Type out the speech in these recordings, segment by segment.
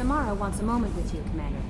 Samara wants a moment with you, Commander.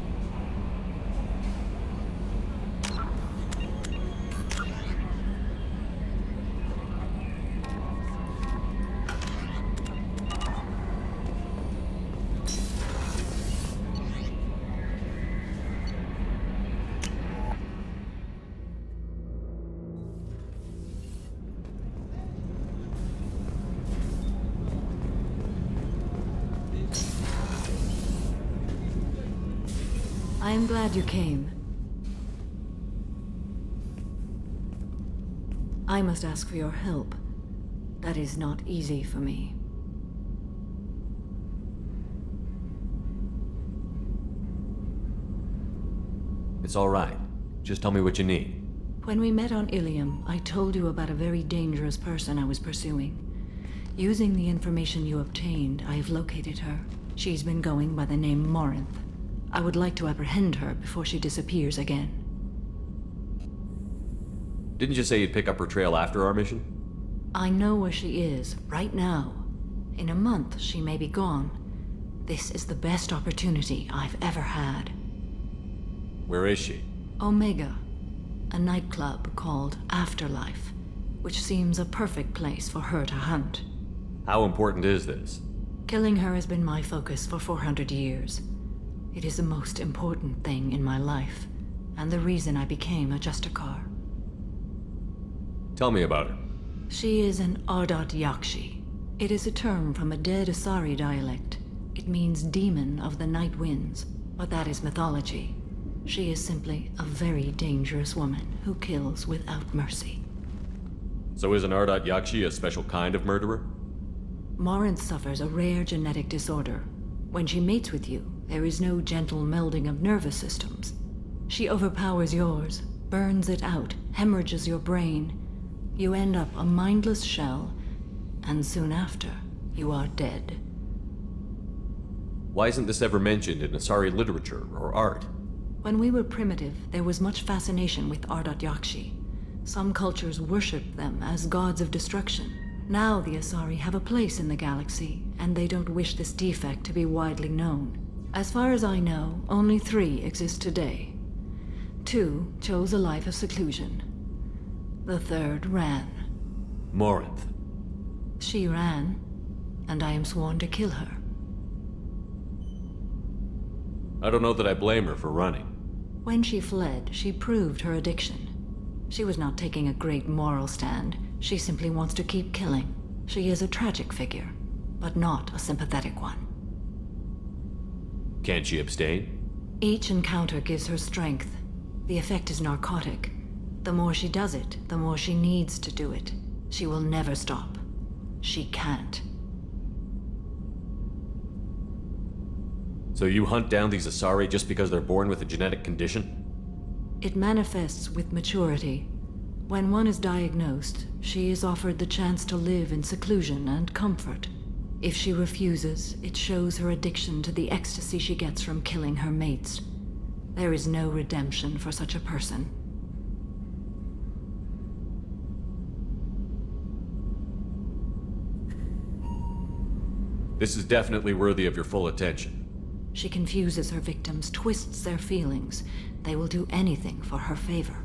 I am glad you came. I must ask for your help. That is not easy for me. It's all right. Just tell me what you need. When we met on Ilium, I told you about a very dangerous person I was pursuing. Using the information you obtained, I have located her. She's been going by the name Morinth. I would like to apprehend her before she disappears again. Didn't you say you'd pick up her trail after our mission? I know where she is, right now. In a month, she may be gone. This is the best opportunity I've ever had. Where is she? Omega, a nightclub called Afterlife, which seems a perfect place for her to hunt. How important is this? Killing her has been my focus for 400 years. It is the most important thing in my life, and the reason I became a Justicar. Tell me about her. She is an Ardat Yakshi. It is a term from a dead Asari dialect. It means demon of the night winds, but that is mythology. She is simply a very dangerous woman who kills without mercy. So is an Ardat Yakshi a special kind of murderer? Morinth suffers a rare genetic disorder. When she mates with you, there is no gentle melding of nervous systems. She overpowers yours, burns it out, hemorrhages your brain. You end up a mindless shell, and soon after, you are dead. Why isn't this ever mentioned in Asari literature or art? When we were primitive, there was much fascination with Ardat Yakshi. Some cultures worshipped them as gods of destruction. Now the Asari have a place in the galaxy, and they don't wish this defect to be widely known. As far as I know, only 3 exist today. 2 chose a life of seclusion. The 3rd ran. Morinth. She ran, and I am sworn to kill her. I don't know that I blame her for running. When she fled, she proved her addiction. She was not taking a great moral stand. She simply wants to keep killing. She is a tragic figure, but not a sympathetic one. Can't she abstain? Each encounter gives her strength. The effect is narcotic. The more she does it, the more she needs to do it. She will never stop. She can't. So you hunt down these Asari just because they're born with a genetic condition? It manifests with maturity. When one is diagnosed, she is offered the chance to live in seclusion and comfort. If she refuses, it shows her addiction to the ecstasy she gets from killing her mates. There is no redemption for such a person. This is definitely worthy of your full attention. She confuses her victims, twists their feelings. They will do anything for her favor.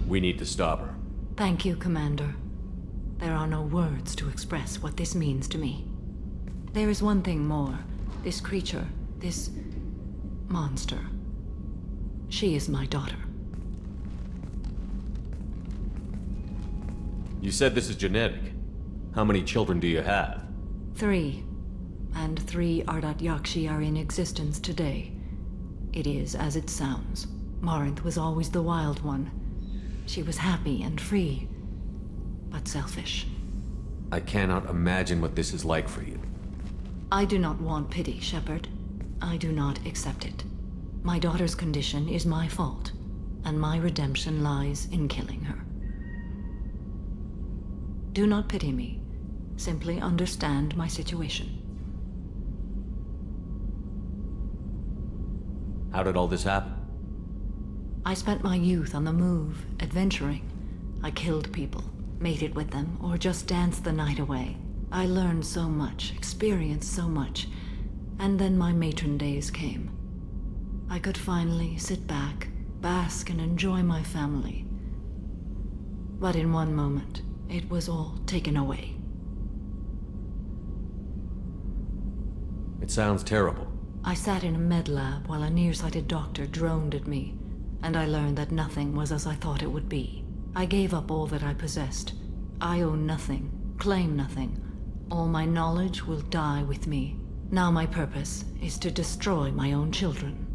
We need to stop her. Thank you, Commander. There are no words to express what this means to me. There is one thing more. This creature, this monster. She is my daughter. You said this is genetic. How many children do you have? 3. And 3 Ardat Yakshi are in existence today. It is as it sounds. Morinth was always the wild one. She was happy and free. but selfish. I cannot imagine what this is like for you. I do not want pity, Shepard. I do not accept it. My daughter's condition is my fault, and my redemption lies in killing her. Do not pity me. Simply understand my situation. How did all this happen? I spent my youth on the move, adventuring. I killed people, mated with them, or just danced the night away. I learned so much, experienced so much, and then my matron days came. I could finally sit back, bask, and enjoy my family. But in one moment, it was all taken away. It sounds terrible. I sat in a med lab while a nearsighted doctor droned at me, and I learned that nothing was as I thought it would be. I gave up all that I possessed. I own nothing, claim nothing. All my knowledge will die with me. Now my purpose is to destroy my own children.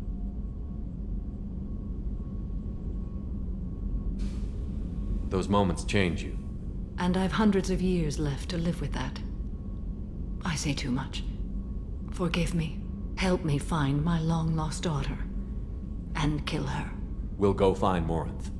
Those moments change you. And I've hundreds of years left to live with that. I say too much. Forgive me. Help me find my long-lost daughter. And kill her. We'll go find Morinth.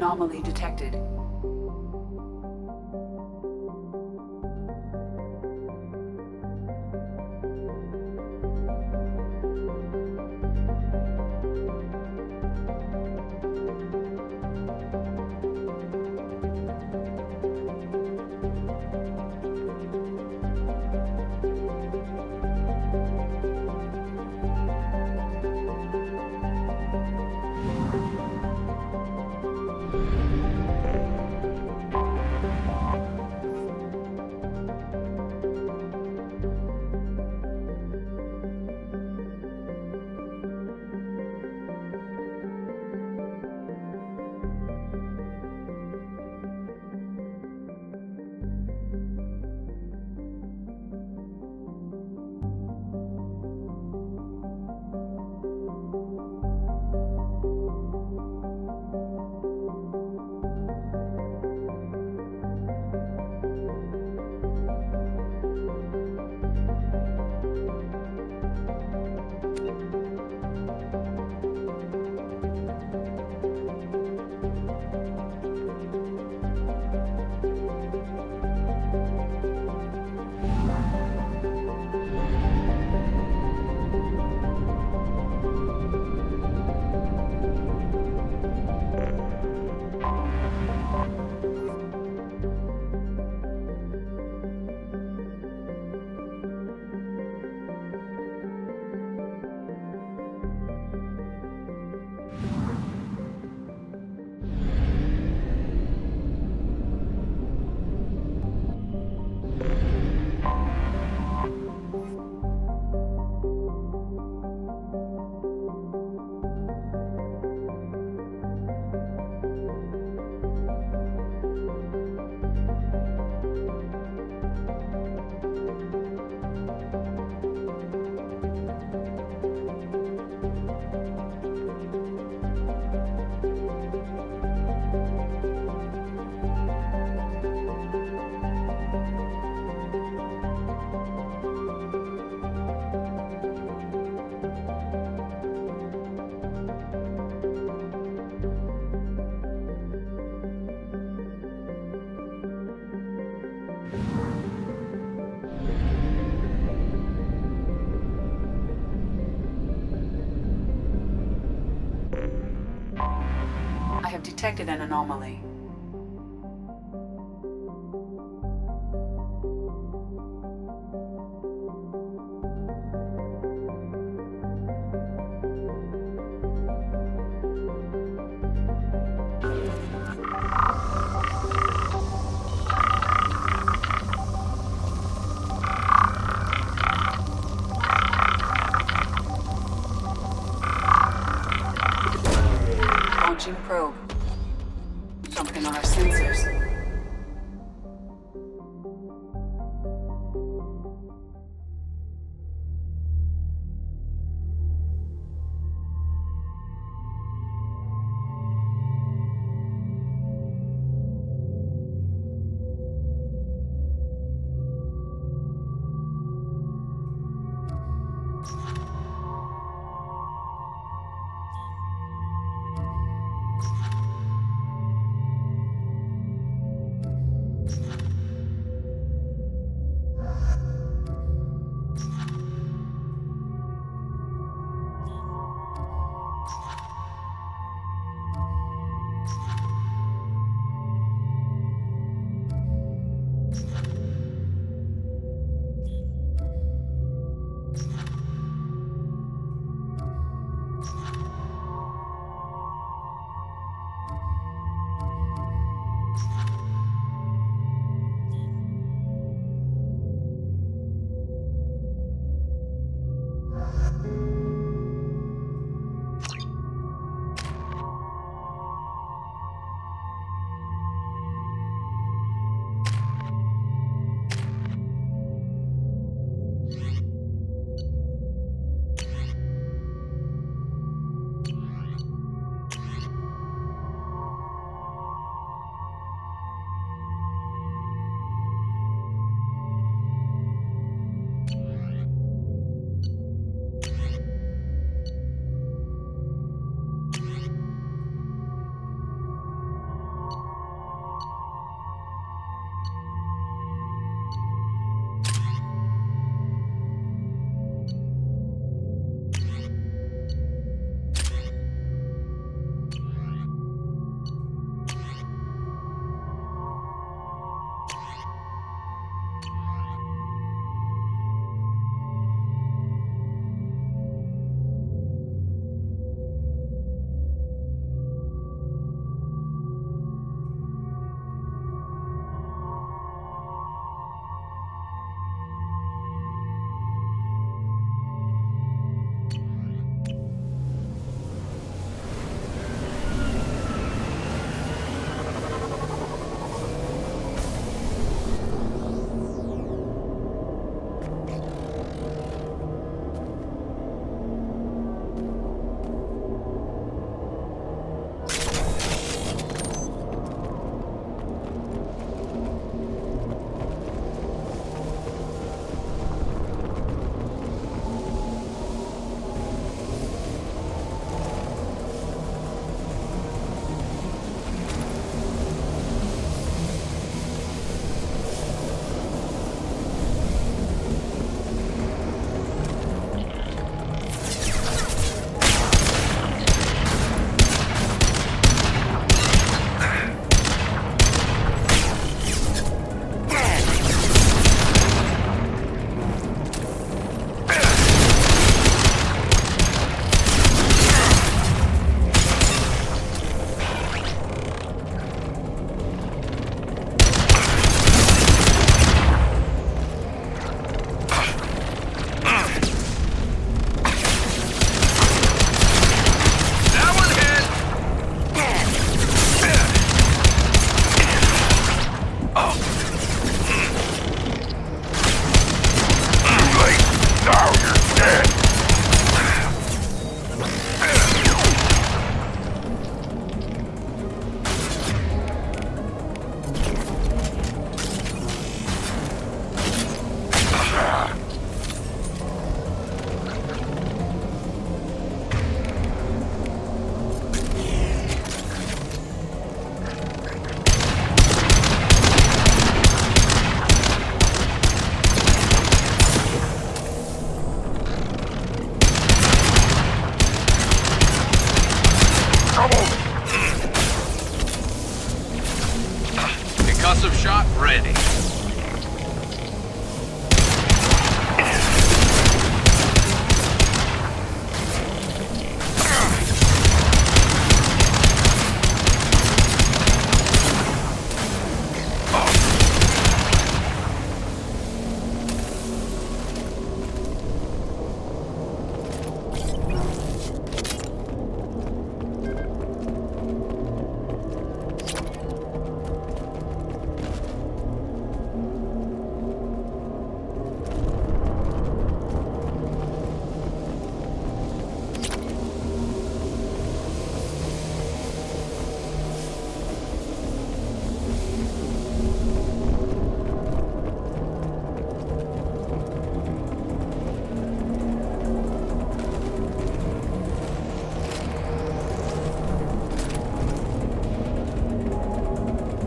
Anomaly detected. I have detected an anomaly. Launching probe. Something on our sensors. ready.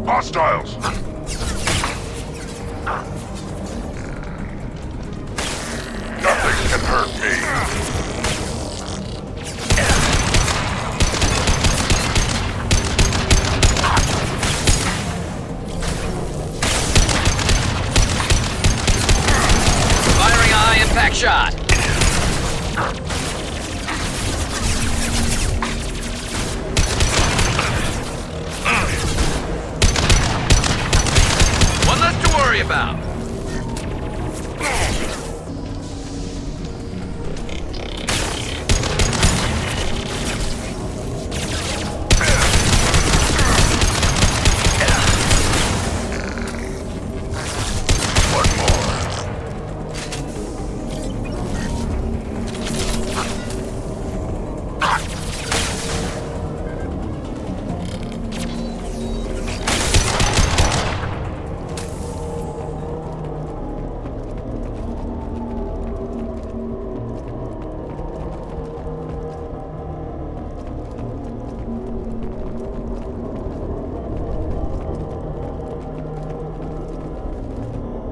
Hostiles! Nothing can hurt me. Firing a high impact shot. One less to worry about. One more.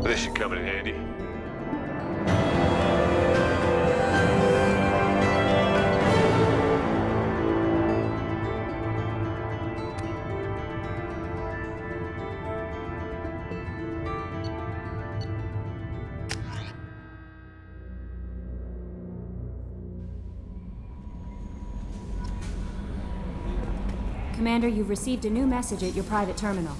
This should come in handy. Commander, you've received a new message at your private terminal.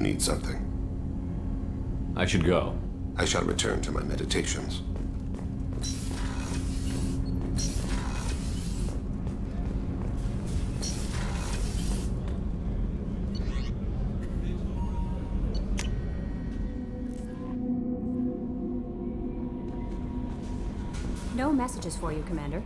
Need something. I should go. I shall return to my meditations. No messages for you, Commander.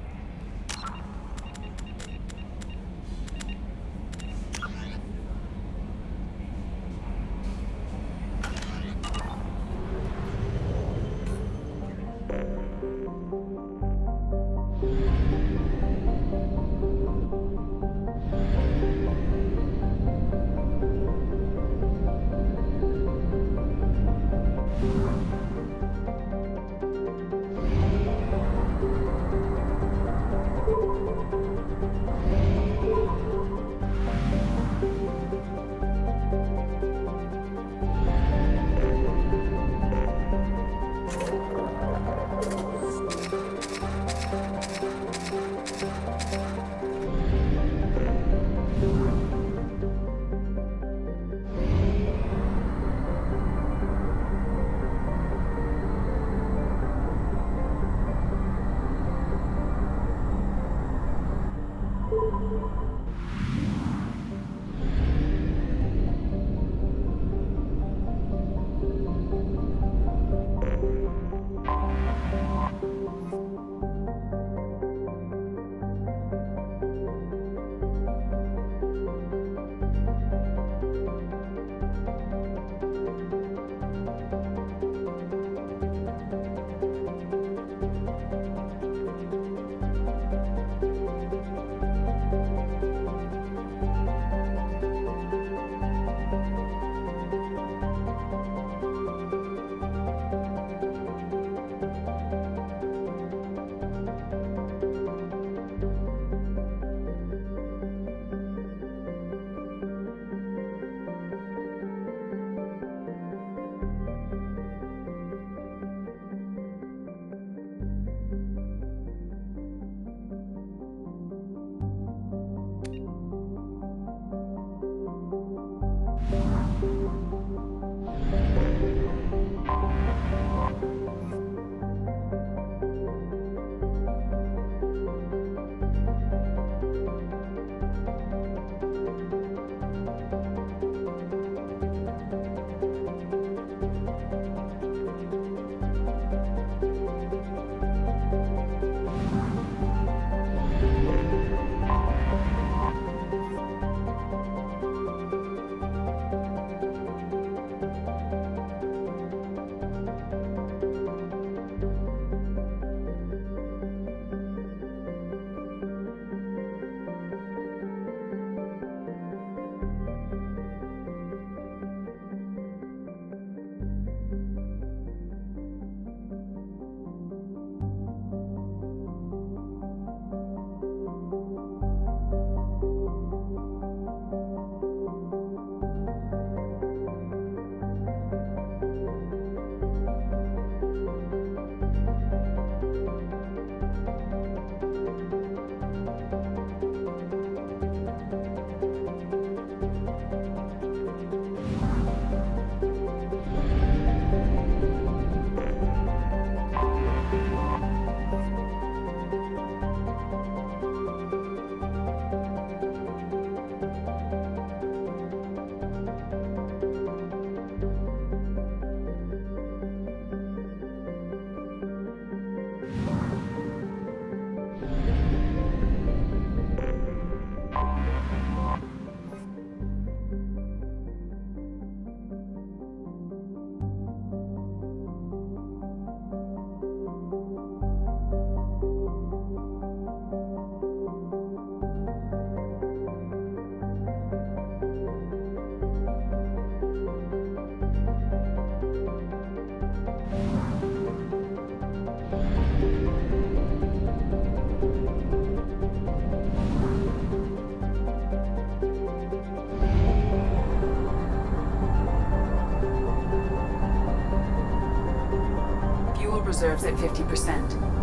Fuel reserves at 50%.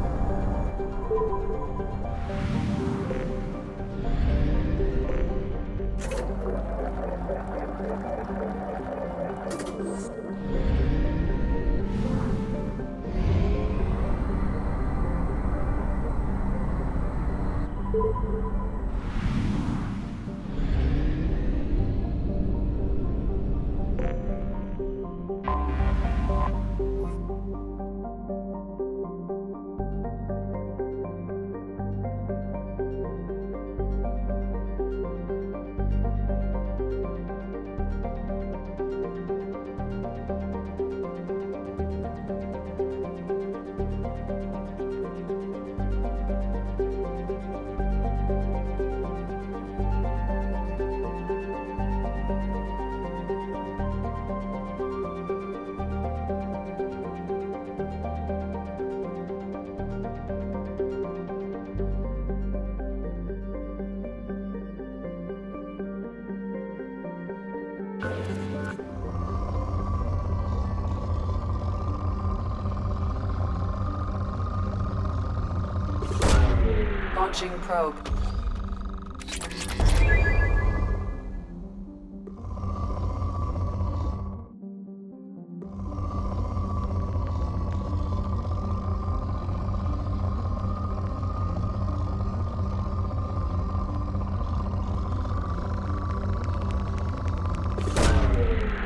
Launching probe.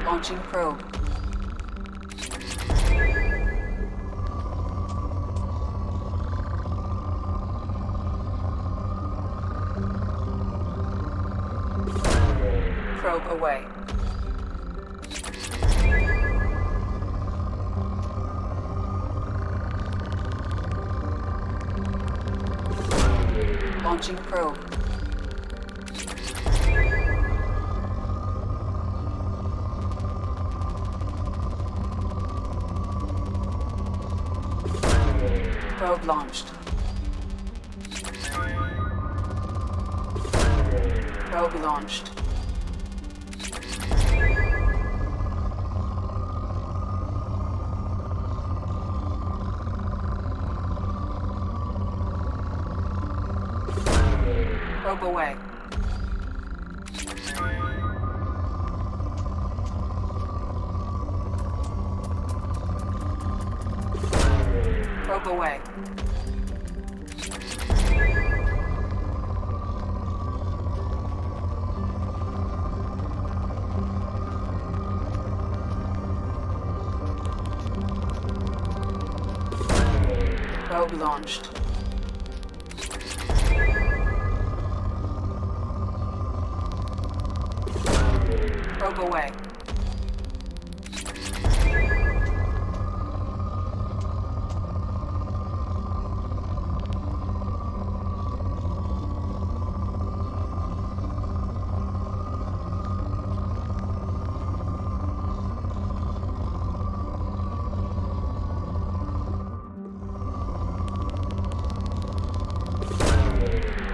Launching probe. Probe away. Launching probe. Probe launched. Probe launched. Probe away. Probe away. Probe launched. Probe away.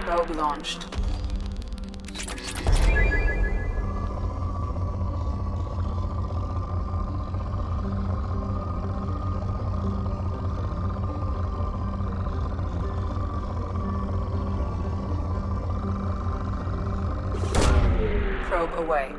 Probe launched. Probe away.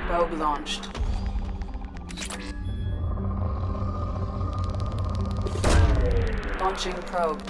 Probe launched. Launching probe.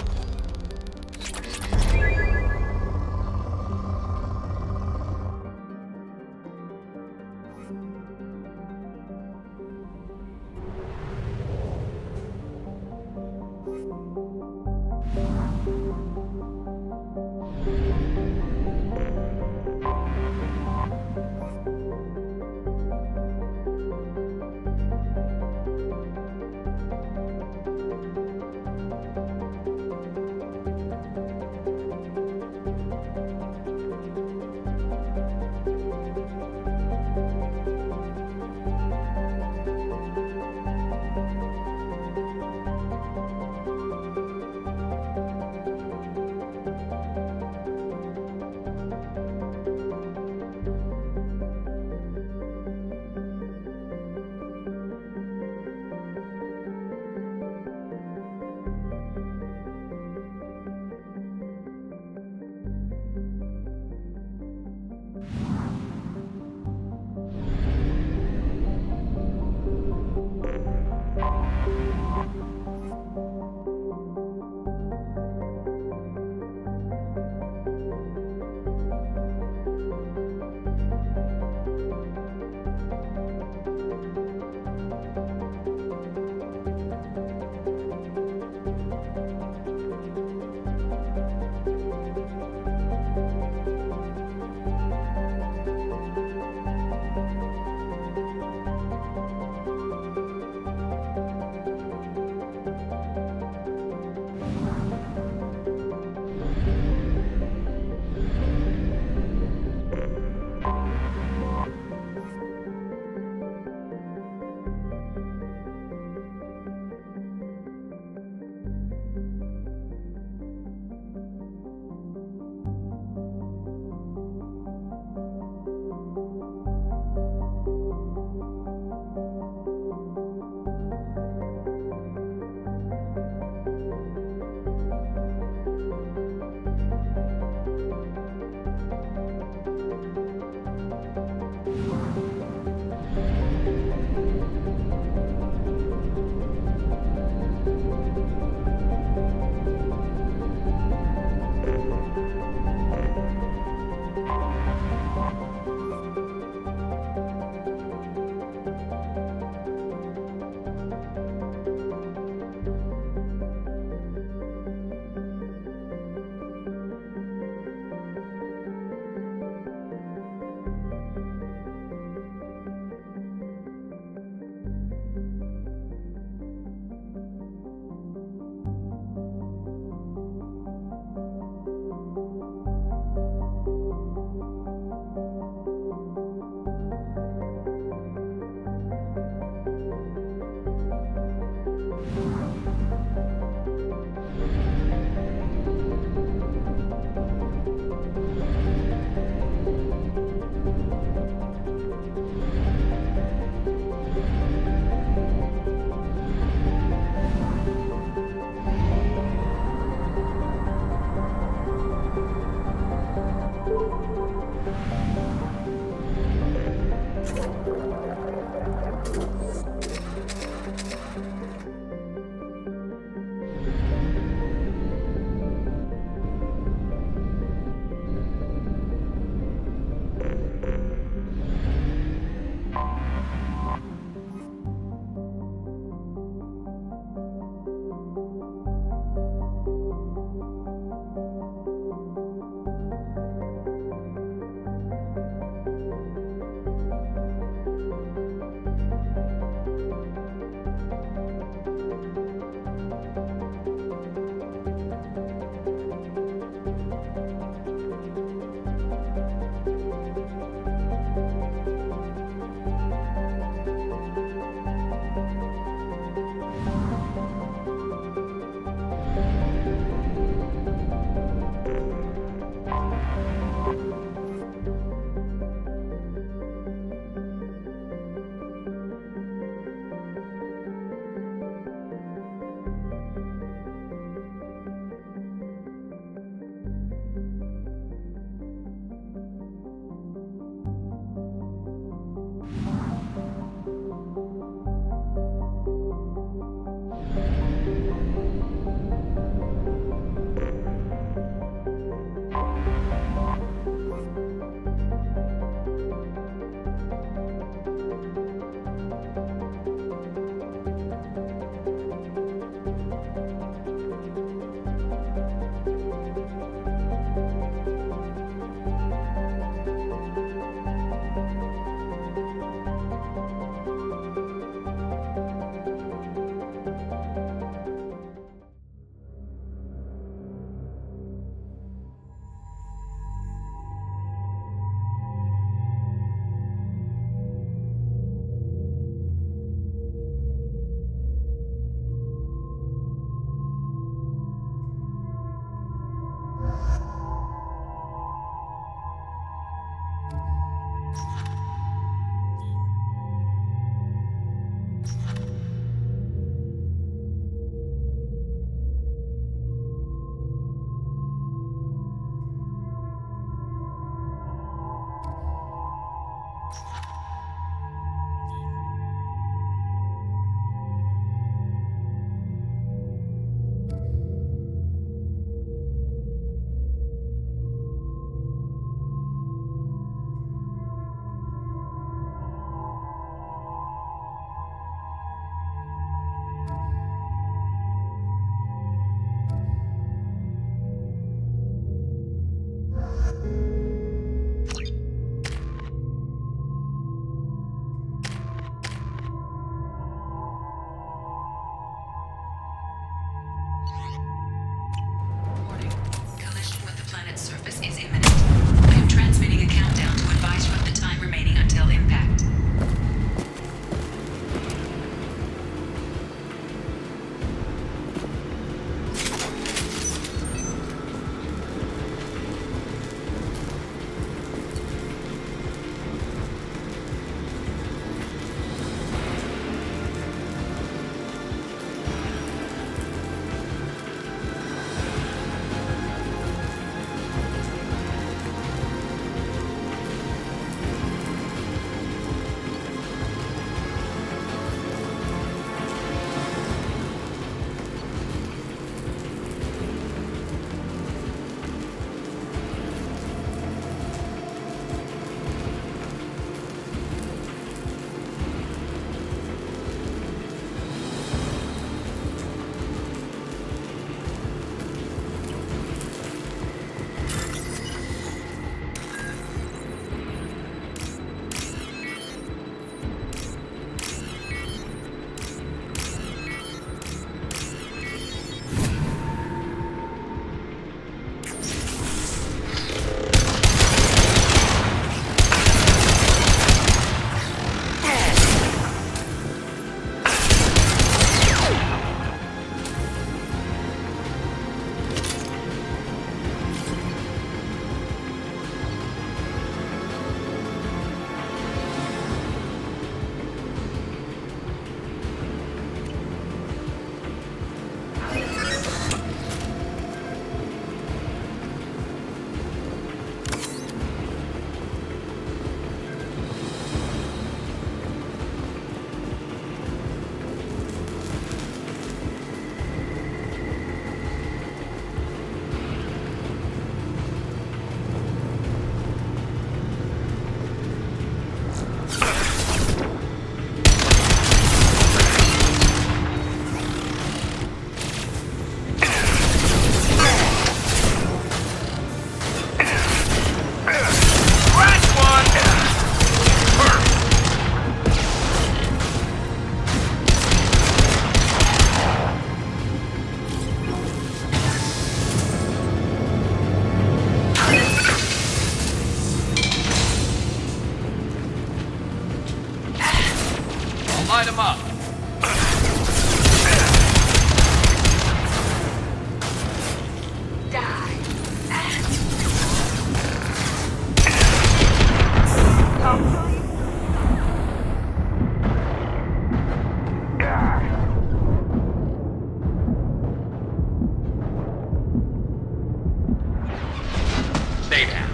Stay down.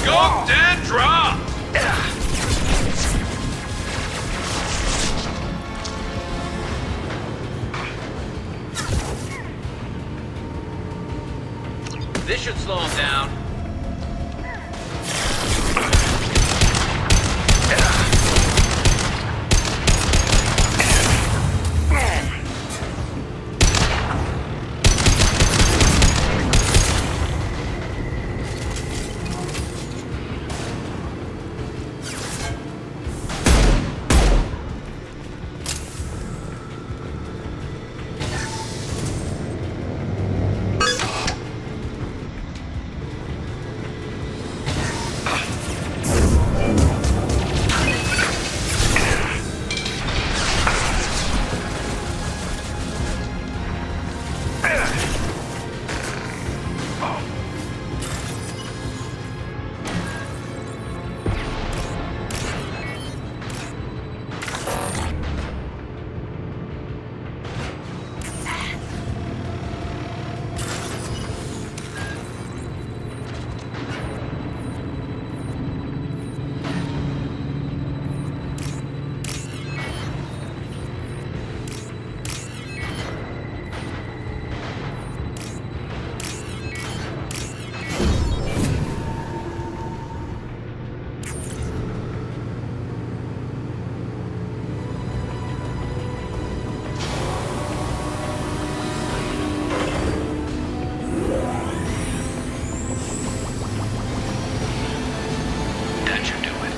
Scoped and dropped! This should slow him down. That should do it.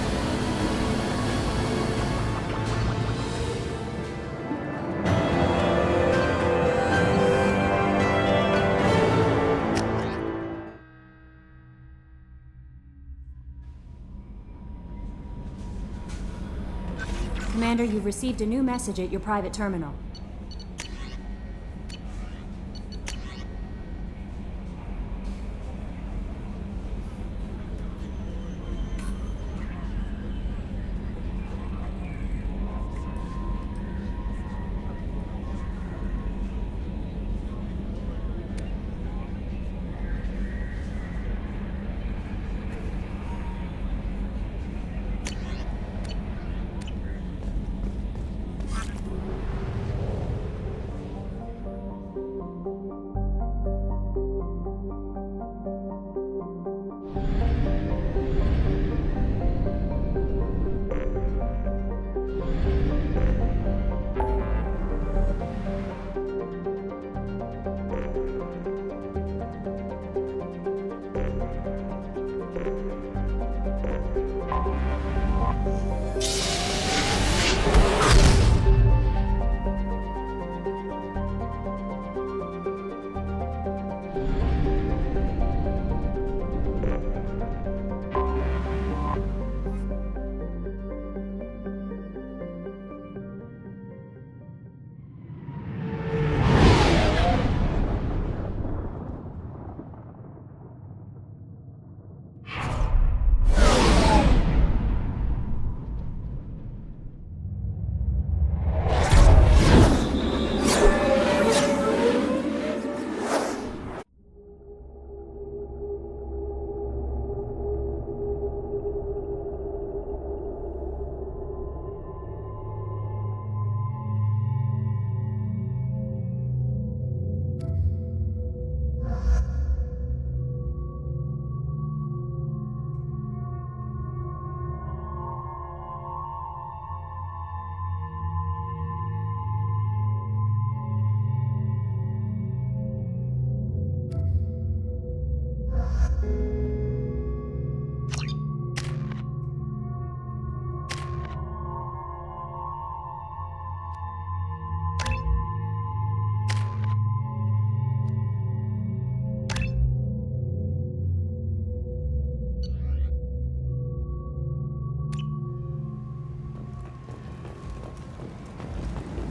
Commander, you've received a new message at your private terminal.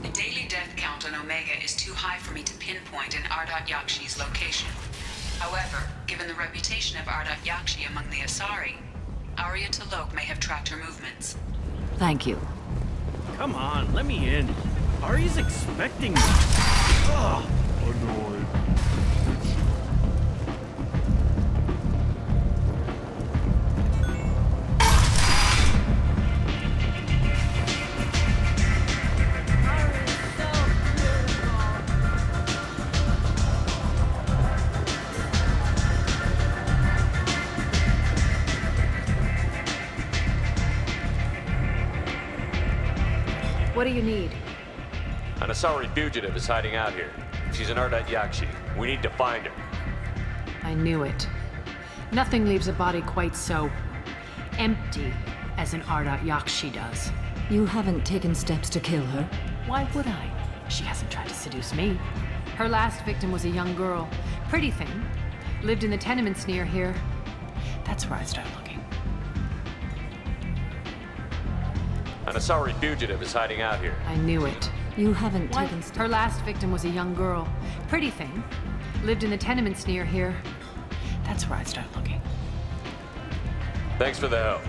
The daily death count on Omega is too high for me to pinpoint an Ardot Yakshi's location. However, given the reputation of Ardat Yakshi among the Asari, Arya T'Loak may have tracked her movements. Thank you. Come on, let me in. Ari's expecting me. Ugh. Annoyed. What do you need? An Asari fugitive is hiding out here. She's an Ardat Yakshi. We need to find her. I knew it. Nothing leaves a body quite so empty as an Ardat Yakshi does. You haven't taken steps to kill her? Why would I? She hasn't tried to seduce me. Her last victim was a young girl. Pretty thing. Lived in the tenements near here. That's where I start looking. An Asari fugitive is hiding out here. I knew it. You haven't taken steps. Her last victim was a young girl. Pretty thing. Lived in the tenements near here. That's where I start looking. Thanks for the help.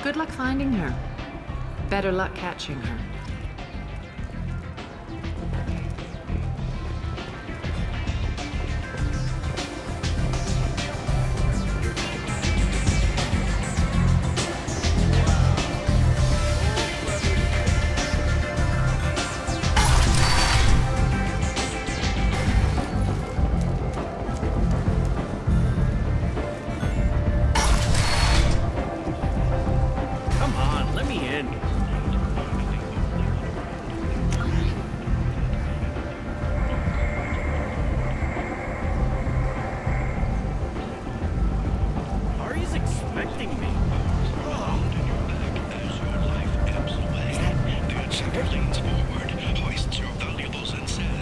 Good luck finding her. Better luck catching her. Come on, let me in. Ari's expecting me.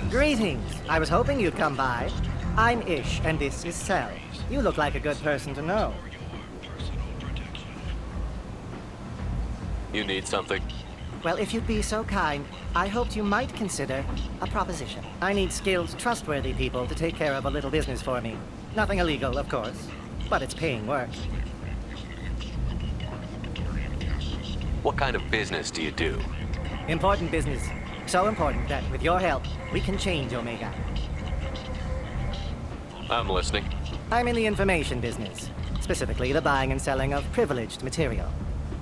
Greetings. I was hoping you'd come by. I'm Ish, and this is Sel. You look like a good person to know. You need something? Well, if you'd be so kind, I hoped you might consider a proposition. I need skilled, trustworthy people to take care of a little business for me. Nothing illegal, of course, but it's paying work. What kind of business do you do? Important business. So important that, with your help, we can change Omega. I'm listening. I'm in the information business, specifically the buying and selling of privileged material.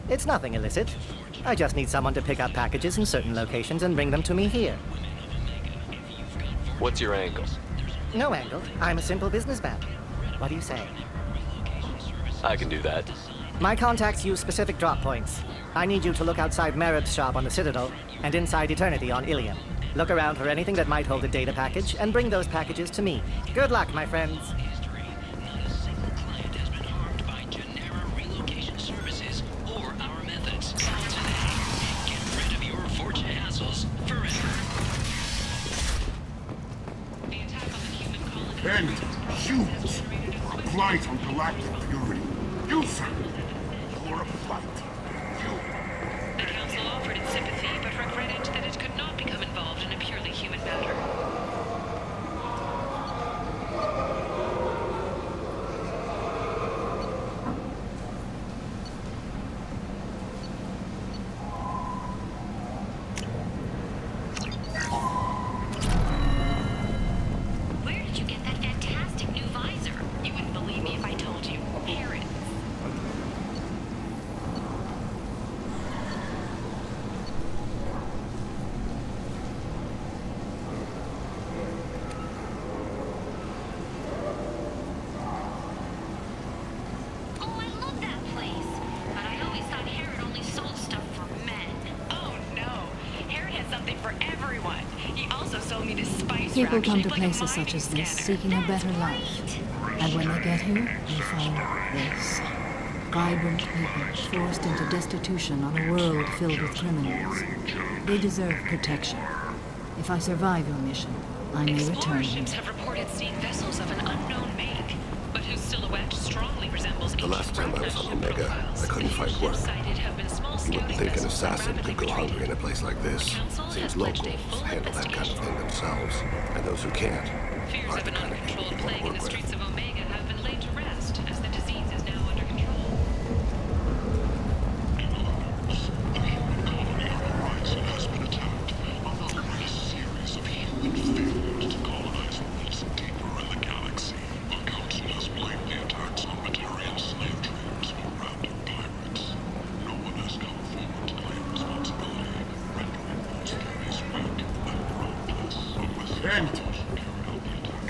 It's nothing illicit. I just need someone to pick up packages in certain locations and bring them to me here. What's your angle? No angle. I'm a simple businessman. What do you say? I can do that. My contacts use specific drop points. I need you to look outside Merib's shop on the Citadel and inside Eternity on Ilium. Look around for anything that might hold a data package and bring those packages to me. Good luck, my friends. End humans are a blight on galactic purity. You, sir, you're a blight. You. The Council offered its sympathy, but regretted that it could not become involved in a purely human matter. Where did you get that fantastic new visor? You wouldn't believe me if I told you. Parrots. Oh, I love that place. But I always thought Herod only sold stuff for men. Oh, no. Herod has something for everyone. He also sold me this spice People rack come to shaped like a places such mining as this scanner. seeking a That's better life. right. And when they get here, they find this. Vibrant people forced into destitution on a world filled with criminals. They deserve protection. If I survive your mission, I may return Explorer here. ships have reported seeing vessels of an unknown make, but whose silhouette strongly resembles The last time I was on Omega, I couldn't find work. You wouldn't think an assassin could go hungry in a place like this. Seems locals handle that kind of thing themselves. And those who can't Fears are of the an kind of people uncontrolled you want plague to in the work with. streets of Omega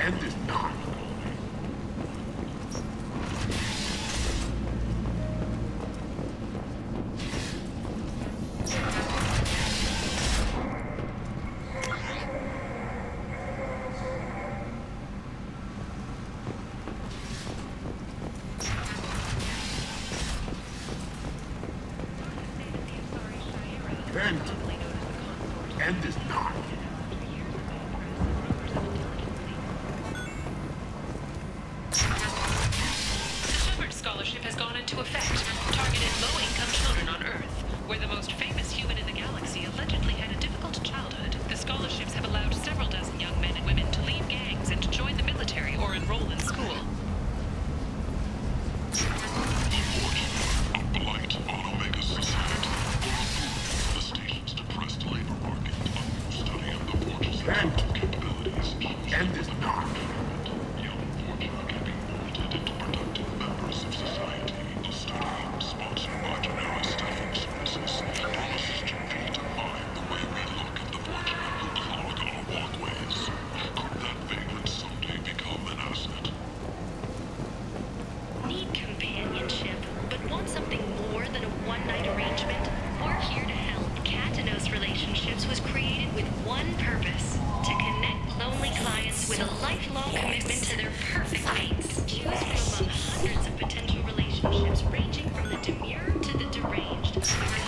End is nigh. End is nigh. The Shepard Scholarship has gone into effect, targeted low-income children on Earth, where the most famous human in the galaxy allegedly had a difficult childhood. The scholarships have allowed several dozen young men and women to leave gangs and to join the military or enroll in school. End is nigh. Need companionship, but want something more than a one-night arrangement? We're here to help. Katanos Relationships was created with one purpose: to connect lonely clients with a lifelong commitment to their perfect mates. Choose from among hundreds of potential relationships ranging from the demure to the deranged, the confident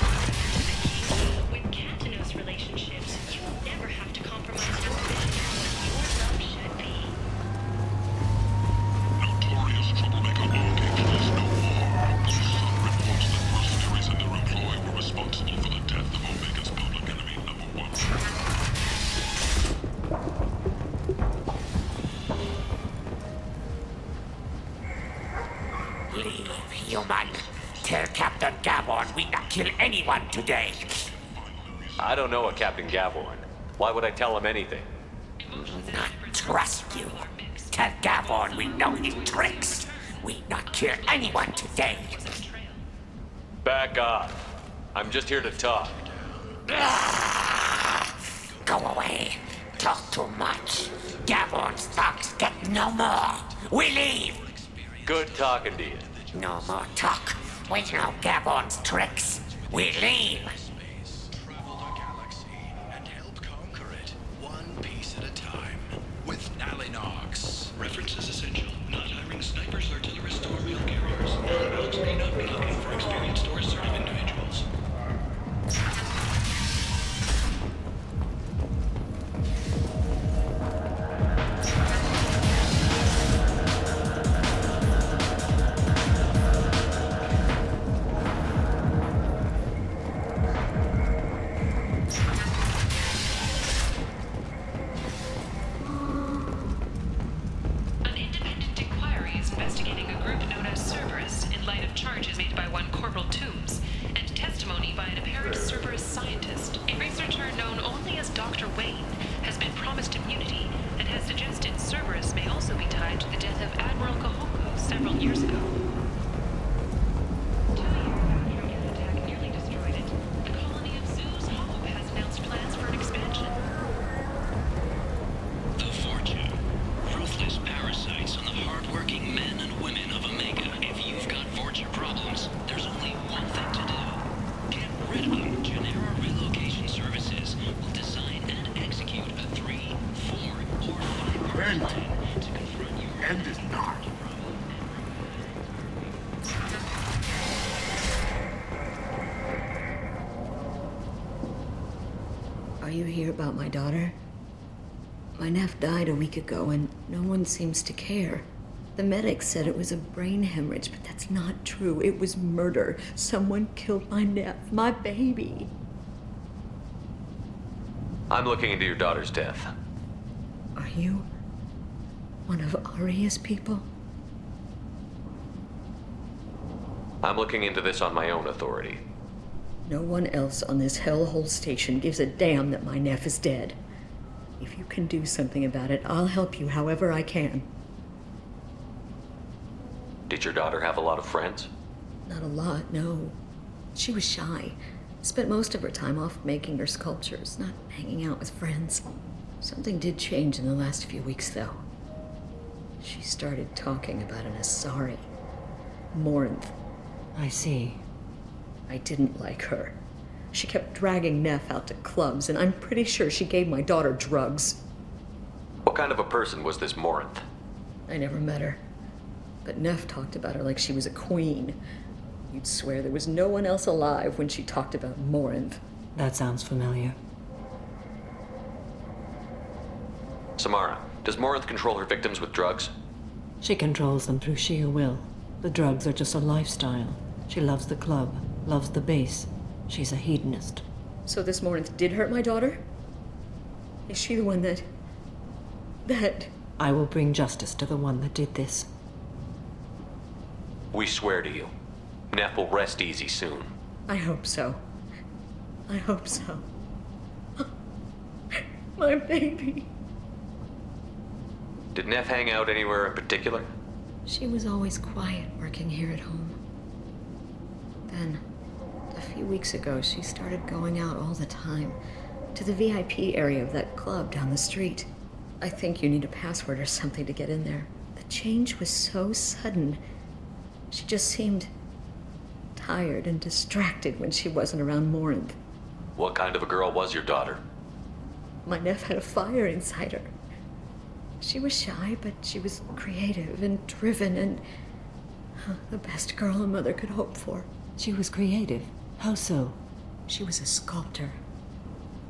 to the kinky. With Katanos Relationships, you never have to compromise your vision of what your love should be. Notorious troublemaker Archangel is no more. Sun reports that mercenaries and their employ were responsible for the death of Omega's public enemy #1. Leave, human. Tell Captain Gavorn we not kill anyone today. I don't know a Captain Gavorn. Why would I tell him anything? Not trust you. Tell Gavorn we know his tricks. We not kill anyone today. Back off. I'm just here to talk. Go away. Talk too much. Gavorn's thugs get no more. We leave. Good talking to you. No more talk. We know Gavorn's tricks. We leave. Travel the galaxy and help conquer it, one piece at a time. With Nalinox. References essential. Not hiring snipers, artillerists, or mail carriers. Nalinox may not be looking for experienced or assertive individuals. An independent inquiry is investigating a group known as Cerberus in light of charges made by one Corporal Toombs and testimony by an apparent Cerberus scientist. A researcher known only as Dr. Wayne has been promised immunity and has suggested Cerberus may also be tied to the death of Admiral Kahoko several years ago. 2 years after his attack nearly destroyed it, the colony of Zeus Hollow has announced plans for an expansion. The Fortune. Ruthless parasites on the hard-working men and women of Omega. If you've got Fortune problems, there's only one thing to do. Get rid of them. Genera Relocation Services will design and execute a 3, 4, or 5-part End. plan to confront your End is nigh. Are you here about my daughter? My nephew died a week ago and no one seems to care. The medics said it was a brain hemorrhage, but that's not true. It was murder. Someone killed my nephew, my baby. I'm looking into your daughter's death. Are you one of Aria's people? I'm looking into this on my own authority. No one else on this hellhole station gives a damn that my nephew is dead. If you can do something about it, I'll help you however I can. Did your daughter have a lot of friends? Not a lot, no. She was shy. Spent most of her time off making her sculptures, not hanging out with friends. Something did change in the last few weeks, though. She started talking about an Asari. Morinth. I see. I didn't like her. She kept dragging Neff out to clubs, and I'm pretty sure she gave my daughter drugs. What kind of a person was this Morinth? I never met her. But Neff talked about her like she was a queen. You'd swear there was no one else alive when she talked about Morinth. That sounds familiar. Samara, does Morinth control her victims with drugs? She controls them through sheer will. The drugs are just a lifestyle. She loves the club, loves the base. She's a hedonist. So this Morinth did hurt my daughter? Is she the one that... I will bring justice to the one that did this. We swear to you. Neff will rest easy soon. I hope so. I hope so. My baby. Did Neff hang out anywhere in particular? She was always quiet working here at home. Then, a few weeks ago, she started going out all the time to the VIP area of that club down the street. I think you need a password or something to get in there. The change was so sudden. She just seemed tired and distracted when she wasn't around Morinth. What kind of a girl was your daughter? My Neff had a fire inside her. She was shy, but she was creative and driven and the best girl a mother could hope for. She was creative? How so? She was a sculptor.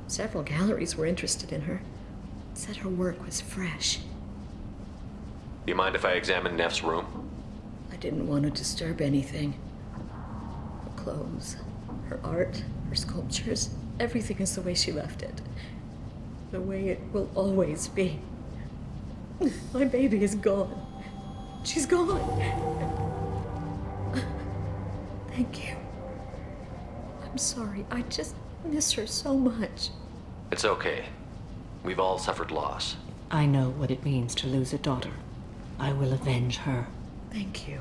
Several galleries were interested in her. Said her work was fresh. You mind if I examine Neff's room? I didn't want to disturb anything. Her clothes, her art, her sculptures, everything is the way she left it. The way it will always be. My baby is gone. She's gone. Thank you. I'm sorry. I just miss her so much. It's okay. We've all suffered loss. I know what it means to lose a daughter. I will avenge her. Thank you.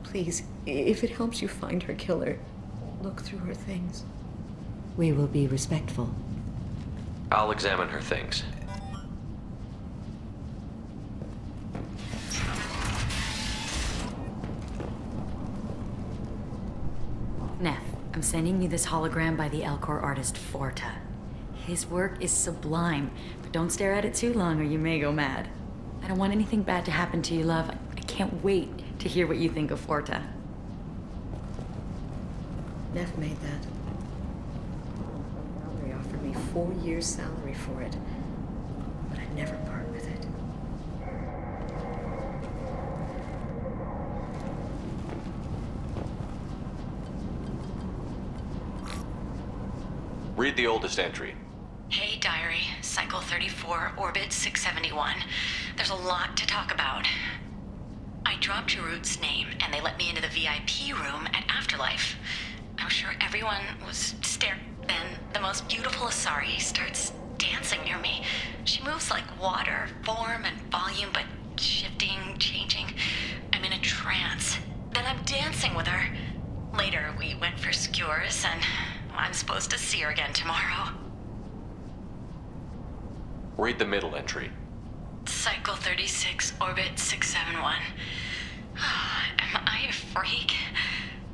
Please, if it helps you find her killer, look through her things. We will be respectful. I'll examine her things. Neff, I'm sending you this hologram by the Elcor artist Forta. His work is sublime, but don't stare at it too long or you may go mad. I don't want anything bad to happen to you, love. I can't wait to hear what you think of Forta. Neff made that. They offered me 4 years' salary for it, but I'd never part with it. Read the oldest entry. Hey, Diary. Cycle 34, Orbit 671. There's a lot to talk about. I dropped Jarut's name, and they let me into the VIP room at Afterlife. I'm sure everyone was staring. Then the most beautiful Asari starts dancing near me. She moves like water, form and volume, but shifting, changing. I'm in a trance. Then I'm dancing with her. Later, we went for skewers, and I'm supposed to see her again tomorrow. Read the middle entry. Cycle 36, Orbit 671. Am I a freak?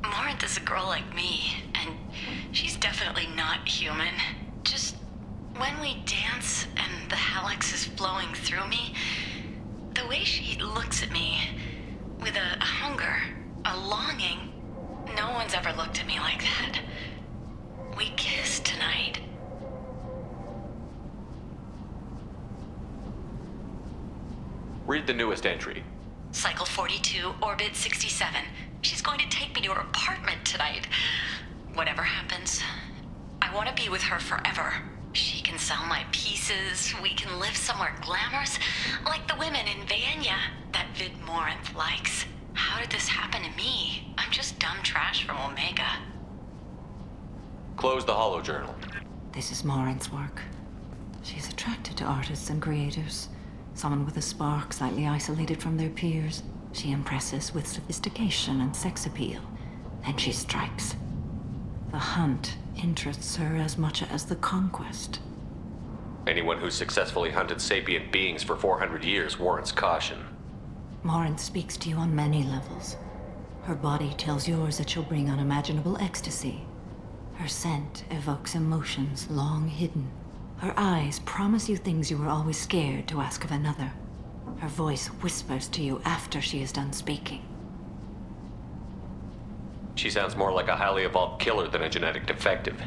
Morinth is a girl like me, and she's definitely not human. Just when we dance and the helix is flowing through me, the way she looks at me with a hunger, a longing, no one's ever looked at me like that. We kissed tonight. Read the newest entry. Cycle 42, Orbit 67. She's going to take me to her apartment tonight. Whatever happens, I want to be with her forever. She can sell my pieces. We can live somewhere glamorous, like the women in Vanya that Vid Morinth likes. How did this happen to me? I'm just dumb trash from Omega. Close the holo journal. This is Morinth's work. She's attracted to artists and creators. Someone with a spark, slightly isolated from their peers. She impresses with sophistication and sex appeal. Then she strikes. The hunt interests her as much as the conquest. Anyone who's successfully hunted sapient beings for 400 years warrants caution. Morinth speaks to you on many levels. Her body tells yours that she'll bring unimaginable ecstasy. Her scent evokes emotions long hidden. Her eyes promise you things you were always scared to ask of another. Her voice whispers to you after she is done speaking. She sounds more like a highly evolved killer than a genetic defective.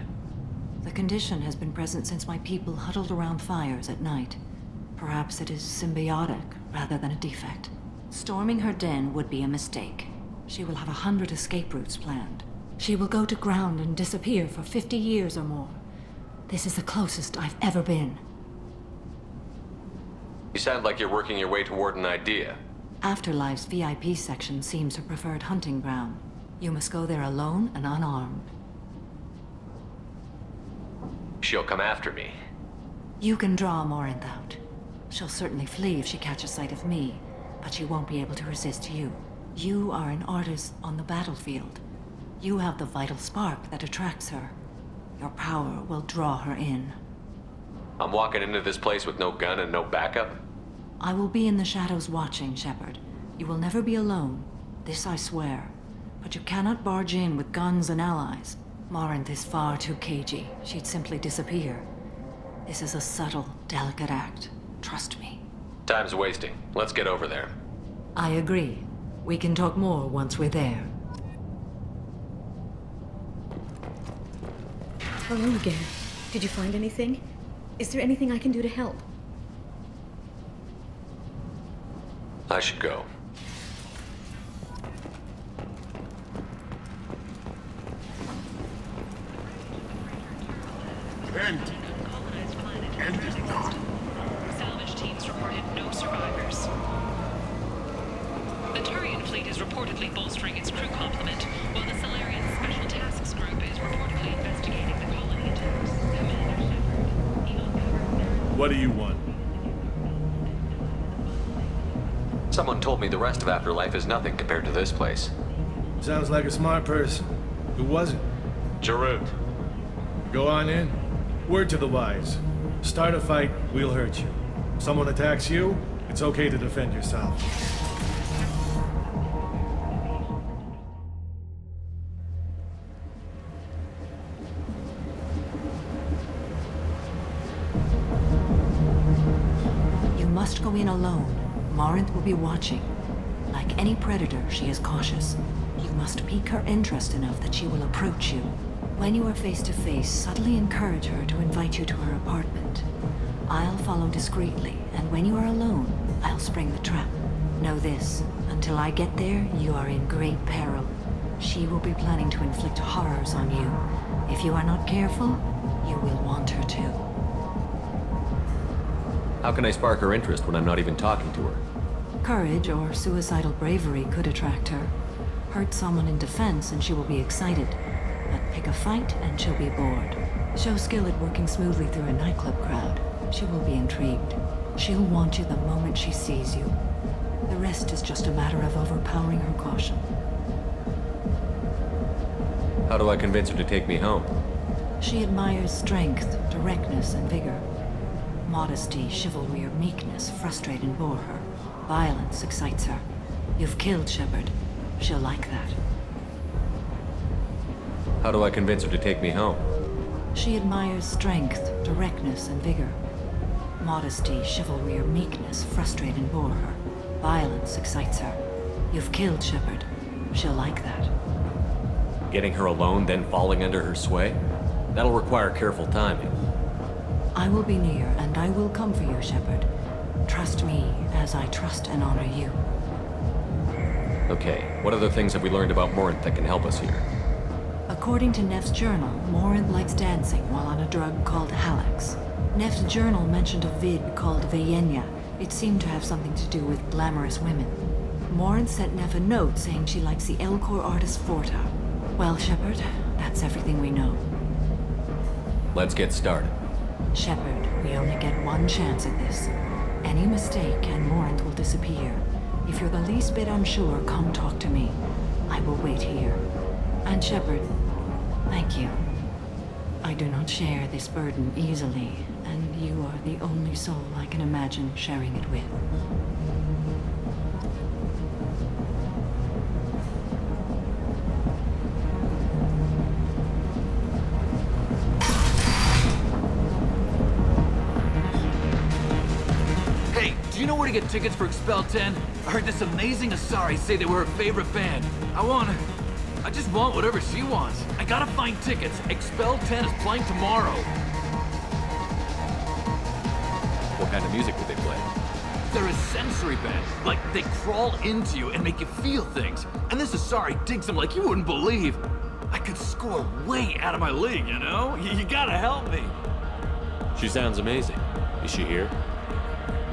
The condition has been present since my people huddled around fires at night. Perhaps it is symbiotic rather than a defect. Storming her den would be a mistake. She will have 100 escape routes planned. She will go to ground and disappear for 50 years or more. This is the closest I've ever been. You sound like you're working your way toward an idea. Afterlife's VIP section seems her preferred hunting ground. You must go there alone and unarmed. She'll come after me. You can draw Morinth out. She'll certainly flee if she catches sight of me, but she won't be able to resist you. You are an artist on the battlefield. You have the vital spark that attracts her. Your power will draw her in. I'm walking into this place with no gun and no backup? I will be in the shadows watching, Shepard. You will never be alone. This I swear. But you cannot barge in with guns and allies. Morinth is far too cagey. She'd simply disappear. This is a subtle, delicate act. Trust me. Time's wasting. Let's get over there. I agree. We can talk more once we're there. Hello again. Did you find anything? Is there anything I can do to help? I should go. End is not. Salvage teams reported no survivors. The Turian fleet is reportedly bolstering its crew complement, while the Solarian Special Tasks Group is reportedly investigating the colony attacks. Commander Shepard, What do you want? Someone told me the rest of Afterlife is nothing compared to this place. Sounds like a smart person. Who was it? Jarut. Go on in. Word to the wise. Start a fight, we'll hurt you. Someone attacks you, it's okay to defend yourself. You must go in alone. Morinth will be watching. Like any predator, she is cautious. You must pique her interest enough that she will approach you. When you are face to face, subtly encourage her to invite you to her apartment. I'll follow discreetly, and when you are alone, I'll spring the trap. Know this, until I get there, you are in great peril. She will be planning to inflict horrors on you. If you are not careful, you will want her to. How can I spark her interest when I'm not even talking to her? Courage or suicidal bravery could attract her. Hurt someone in defense and she will be excited. But pick a fight and she'll be bored. Show skill at working smoothly through a nightclub crowd. She will be intrigued. She'll want you the moment she sees you. The rest is just a matter of overpowering her caution. How do I convince her to take me home? She admires strength, directness, and vigor. Modesty, chivalry, or meekness frustrate and bore her. Violence excites her. You've killed Shepard. She'll like that. How do I convince her to take me home? She admires strength, directness, and vigor. Modesty, chivalry, or meekness frustrate and bore her. Violence excites her. You've killed Shepard. She'll like that. Getting her alone, then falling under her sway? That'll require careful timing. I will be near, and I will come for you, Shepard. Trust me as I trust and honor you. Okay, what other things have we learned about Morinth that can help us here? According to Neff's journal, Morinth likes dancing while on a drug called Halax. Neff's journal mentioned a vid called Veyenya. It seemed to have something to do with glamorous women. Morinth sent Neff a note saying she likes the Elcor artist Forta. Well, Shepard, that's everything we know. Let's get started. Shepard, we only get one chance at this. Any mistake and Morinth will disappear. If you're the least bit unsure, come talk to me. I will wait here. And Shepard, thank you. I do not share this burden easily, and you are the only soul I can imagine sharing it with. Hey, do you know where to get tickets for Expel 10? I heard this amazing Asari say they were her favorite band. I just want whatever she wants. I gotta find tickets. Expel 10 is playing tomorrow. What kind of music would they play? They're a sensory band. Like, they crawl into you and make you feel things. And this Asari digs them like you wouldn't believe. I could score way out of my league, you know? You gotta help me. She sounds amazing. Is she here?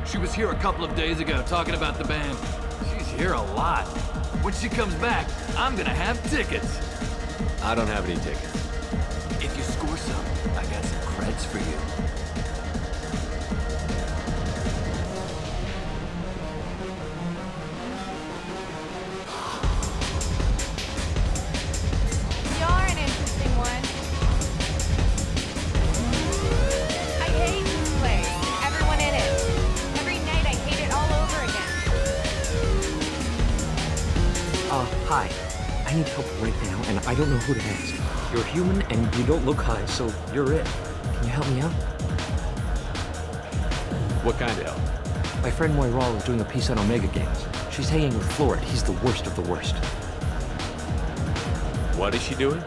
She was here a couple of days ago talking about the band. She's here a lot. When she comes back, I'm gonna have tickets. I don't have any tickets. If you score some, I got some creds for you. You're an interesting one. I hate this place and everyone in it. Every night I hate it all over again. Hi. I need help right now, and I don't know who to ask. You're human, and you don't look high, so you're it. Can you help me out? What kind of help? My friend Moiral is doing a piece on Omega Games. She's hanging with Florid. He's the worst of the worst. What is she doing?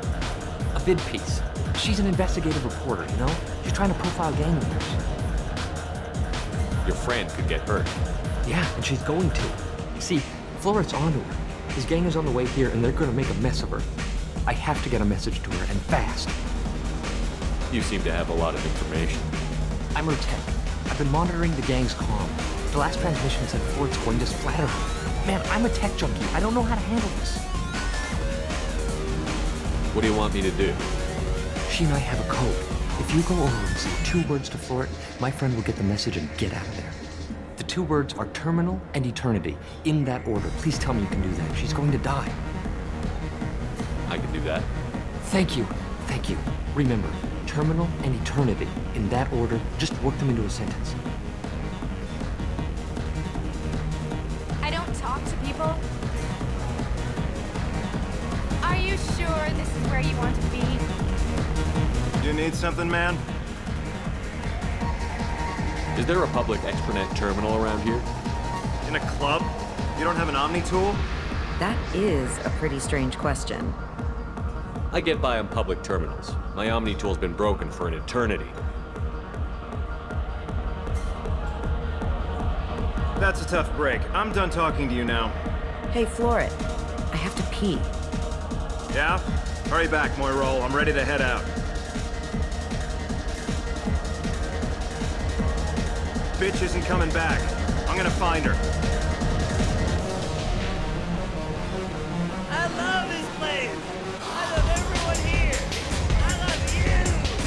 A vid piece. She's an investigative reporter, you know? She's trying to profile gang leaders. Your friend could get hurt. Yeah, and she's going to. See, Florid's onto her. His gang is on the way here, and they're gonna make a mess of her. I have to get a message to her, and fast. You seem to have a lot of information. I'm her tech. I've been monitoring the gang's comm. The last transmission said Florid's going to splatter her. Man, I'm a tech junkie. I don't know how to handle this. What do you want me to do? She and I have a code. If you go over and say 2 words to Florid, my friend will get the message and get out of there. The 2 words are terminal and eternity. In that order. Please tell me you can do that. She's going to die. I can do that. Thank you. Thank you. Remember, terminal and eternity. In that order, just work them into a sentence. I don't talk to people. Are you sure this is where you want to be? You need something, man? Is there a public extranet terminal around here? In a club? You don't have an Omni tool? That is a pretty strange question. I get by on public terminals. My Omni tool's been broken for an eternity. That's a tough break. I'm done talking to you now. Hey, Florid, I have to pee. Yeah? Hurry back, Moiral. I'm ready to head out. Bitch isn't coming back. I'm gonna find her. I love this place. I love everyone here. I love you.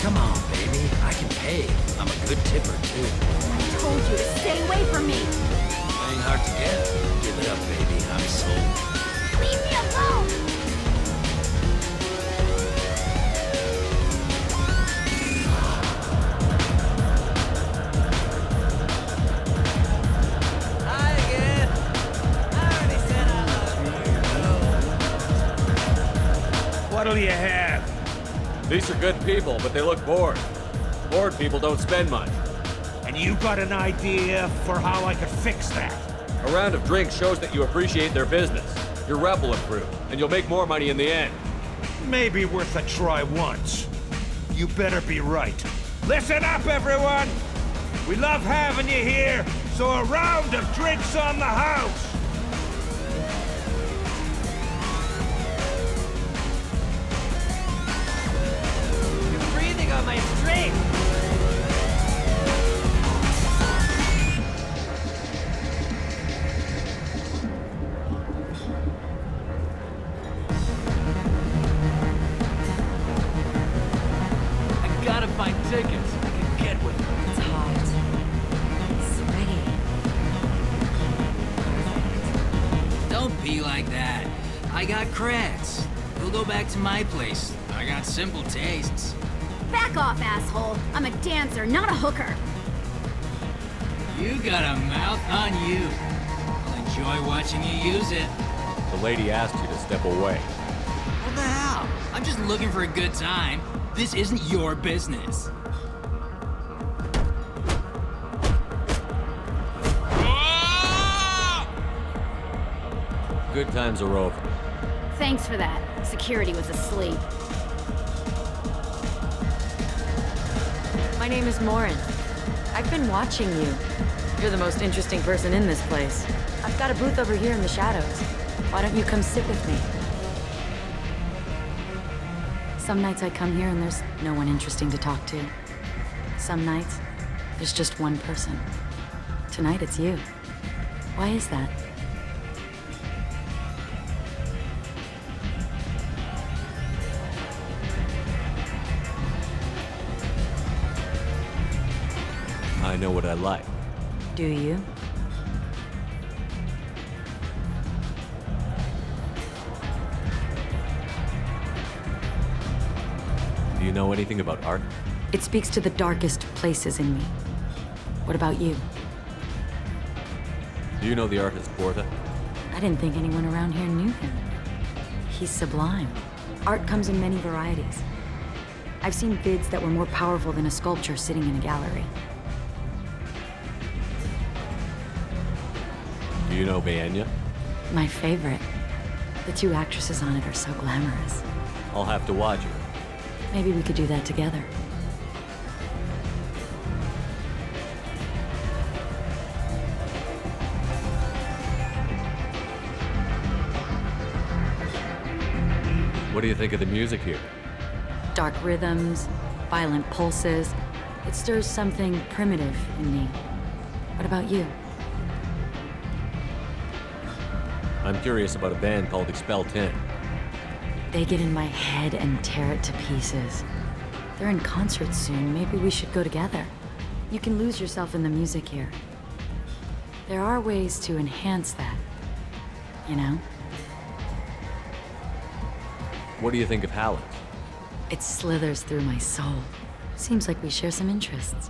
Come on, baby. I can pay. I'm a good tipper, too. I told you to stay away from me. Playing hard to get. Give it up, baby. I'm sold. Leave me alone. What'll you have? These are good people, but they look bored. Bored people don't spend much. And you got an idea for how I could fix that? A round of drinks shows that you appreciate their business. Your rep will improve, and you'll make more money in the end. Maybe worth a try once. You better be right. Listen up, everyone! We love having you here, so a round of drinks on the house! You're breathing on my string. I gotta find tickets. I can get with her. It's hot. Sweaty. Don't be like that. I got creds. We'll go back to my place. I got simple tastes. Back off, asshole. I'm a dancer, not a hooker. You got a mouth on you. I'll enjoy watching you use it. The lady asked you to step away. What the hell? I'm just looking for a good time. This isn't your business. Good times are over. Thanks for that. Security was asleep. My name is Morin. I've been watching you. You're the most interesting person in this place. I've got a booth over here in the shadows. Why don't you come sit with me? Some nights I come here and there's no one interesting to talk to. Some nights, there's just one person. Tonight it's you. Why is that? I know what I like. Do you? Do you know anything about art? It speaks to the darkest places in me. What about you? Do you know the artist Porta? I didn't think anyone around here knew him. He's sublime. Art comes in many varieties. I've seen bids that were more powerful than a sculpture sitting in a gallery. Do you know Baenya? My favorite. The two actresses on it are so glamorous. I'll have to watch it. Maybe we could do that together. What do you think of the music here? Dark rhythms, violent pulses. It stirs something primitive in me. What about you? I'm curious about a band called Expel 10. They get in my head and tear it to pieces. They're in concert soon. Maybe we should go together. You can lose yourself in the music here. There are ways to enhance that, you know? What do you think of Halleck? It slithers through my soul. Seems like we share some interests.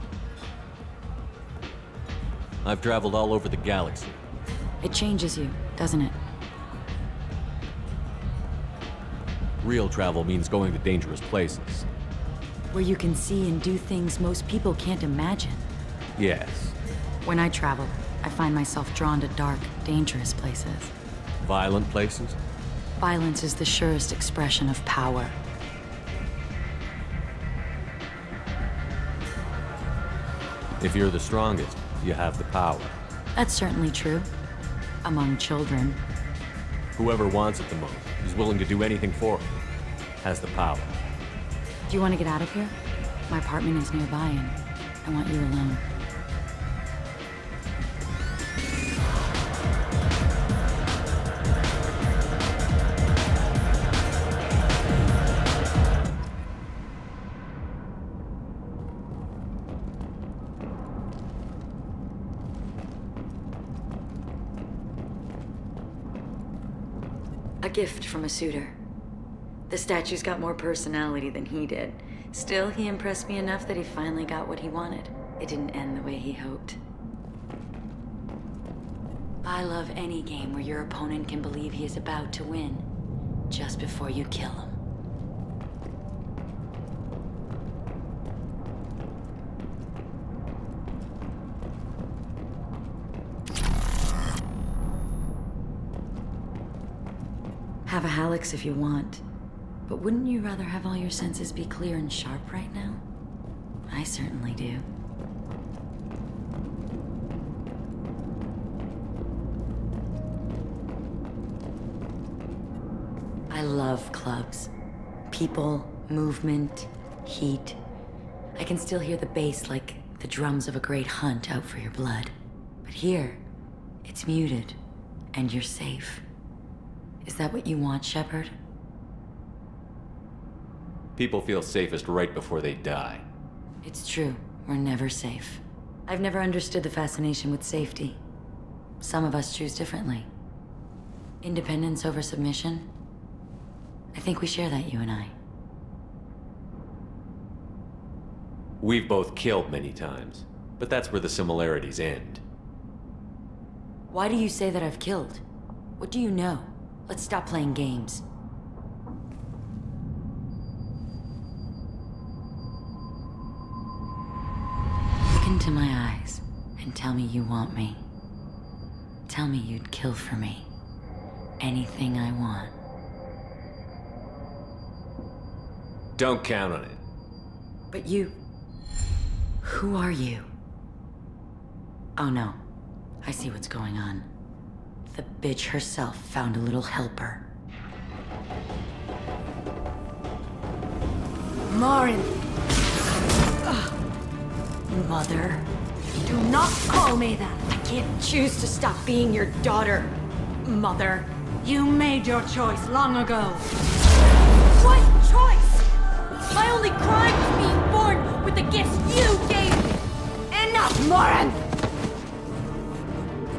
I've traveled all over the galaxy. It changes you, doesn't it? Real travel means going to dangerous places. Where you can see and do things most people can't imagine. Yes. When I travel, I find myself drawn to dark, dangerous places. Violent places? Violence is the surest expression of power. If you're the strongest, you have the power. That's certainly true. Among children. Whoever wants it the most, is willing to do anything for it, has the power. Do you want to get out of here? My apartment is nearby and I want you alone. A gift from a suitor. The statue's got more personality than he did. Still, he impressed me enough that he finally got what he wanted. It didn't end the way he hoped. I love any game where your opponent can believe he is about to win, just before you kill him. Have a Hallex if you want. But wouldn't you rather have all your senses be clear and sharp right now? I certainly do. I love clubs. People, movement, heat. I can still hear the bass like the drums of a great hunt out for your blood. But here, it's muted, and you're safe. Is that what you want, Shepard? People feel safest right before they die. It's true. We're never safe. I've never understood the fascination with safety. Some of us choose differently. Independence over submission? I think we share that, you and I. We've both killed many times, but that's where the similarities end. Why do you say that I've killed? What do you know? Let's stop playing games. Look into my eyes and tell me you want me. Tell me you'd kill for me. Anything I want. Don't count on it. But you... Who are you? Oh no. I see what's going on. The bitch herself found a little helper. Morin! Mother. Do not call me that! I can't choose to stop being your daughter, Mother. You made your choice long ago. What choice? My only crime was being born with the gifts you gave me! Enough, Morin!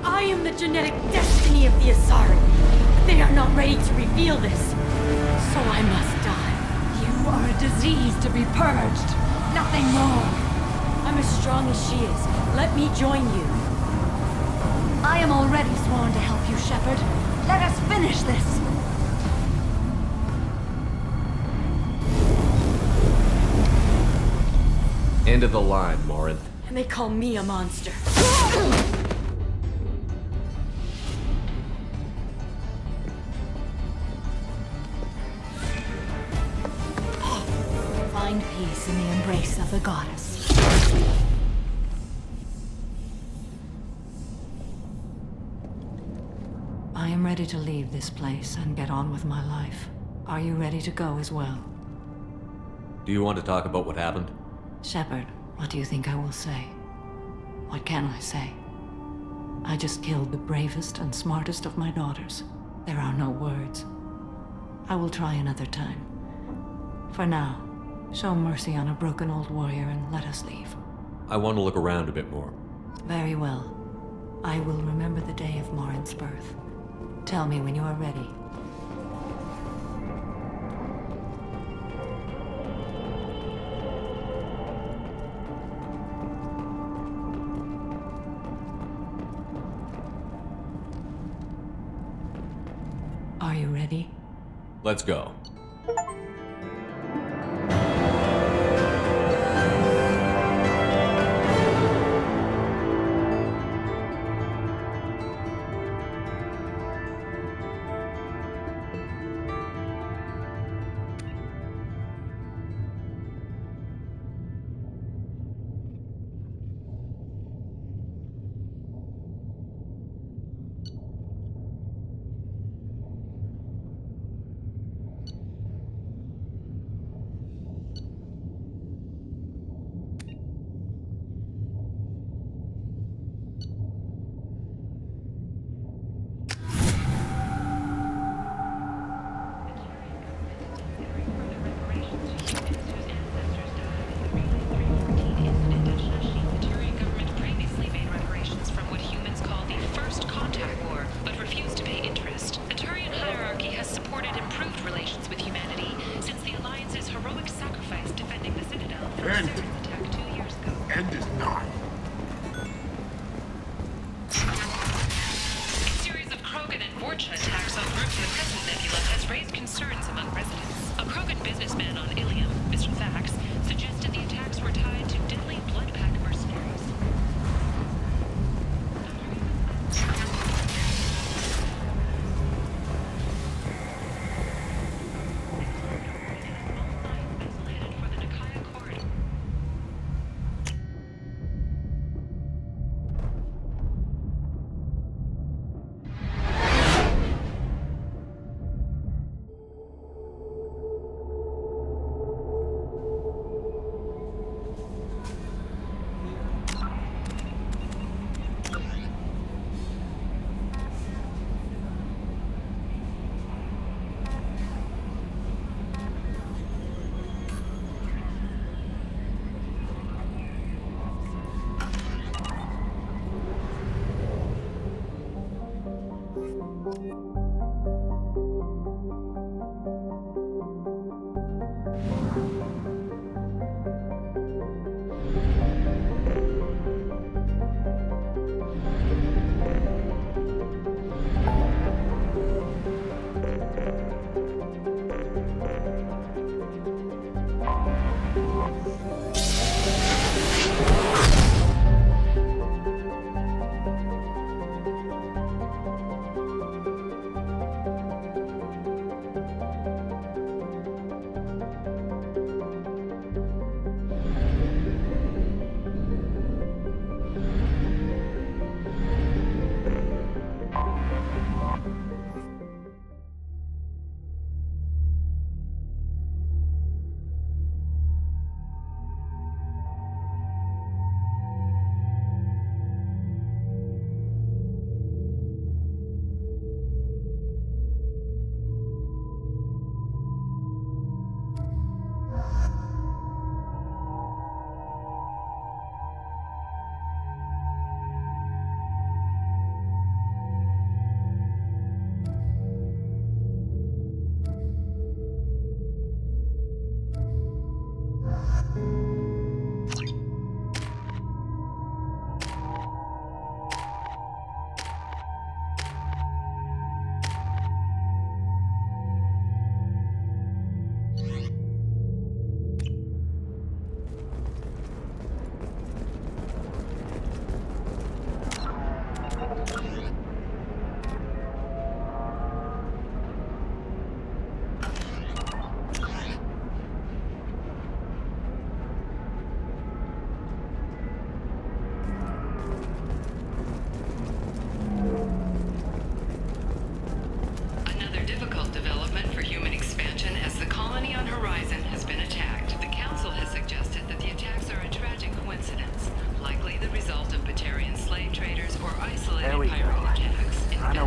I am the genetic destiny of the Asari. They are not ready to reveal this, so I must die. You are a disease to be purged. Nothing more. I'm as strong as she is. Let me join you. I am already sworn to help you, Shepard. Let us finish this. End of the line, Morin. And they call me a monster. Find peace in the embrace of the goddess. I am ready to leave this place and get on with my life. Are you ready to go as well? Do you want to talk about what happened? Shepard, what do you think I will say? What can I say? I just killed the bravest and smartest of my daughters. There are no words. I will try another time. For now, show mercy on a broken old warrior and let us leave. I want to look around a bit more. Very well. I will remember the day of Morin's birth. Tell me when you are ready. Are you ready? Let's go.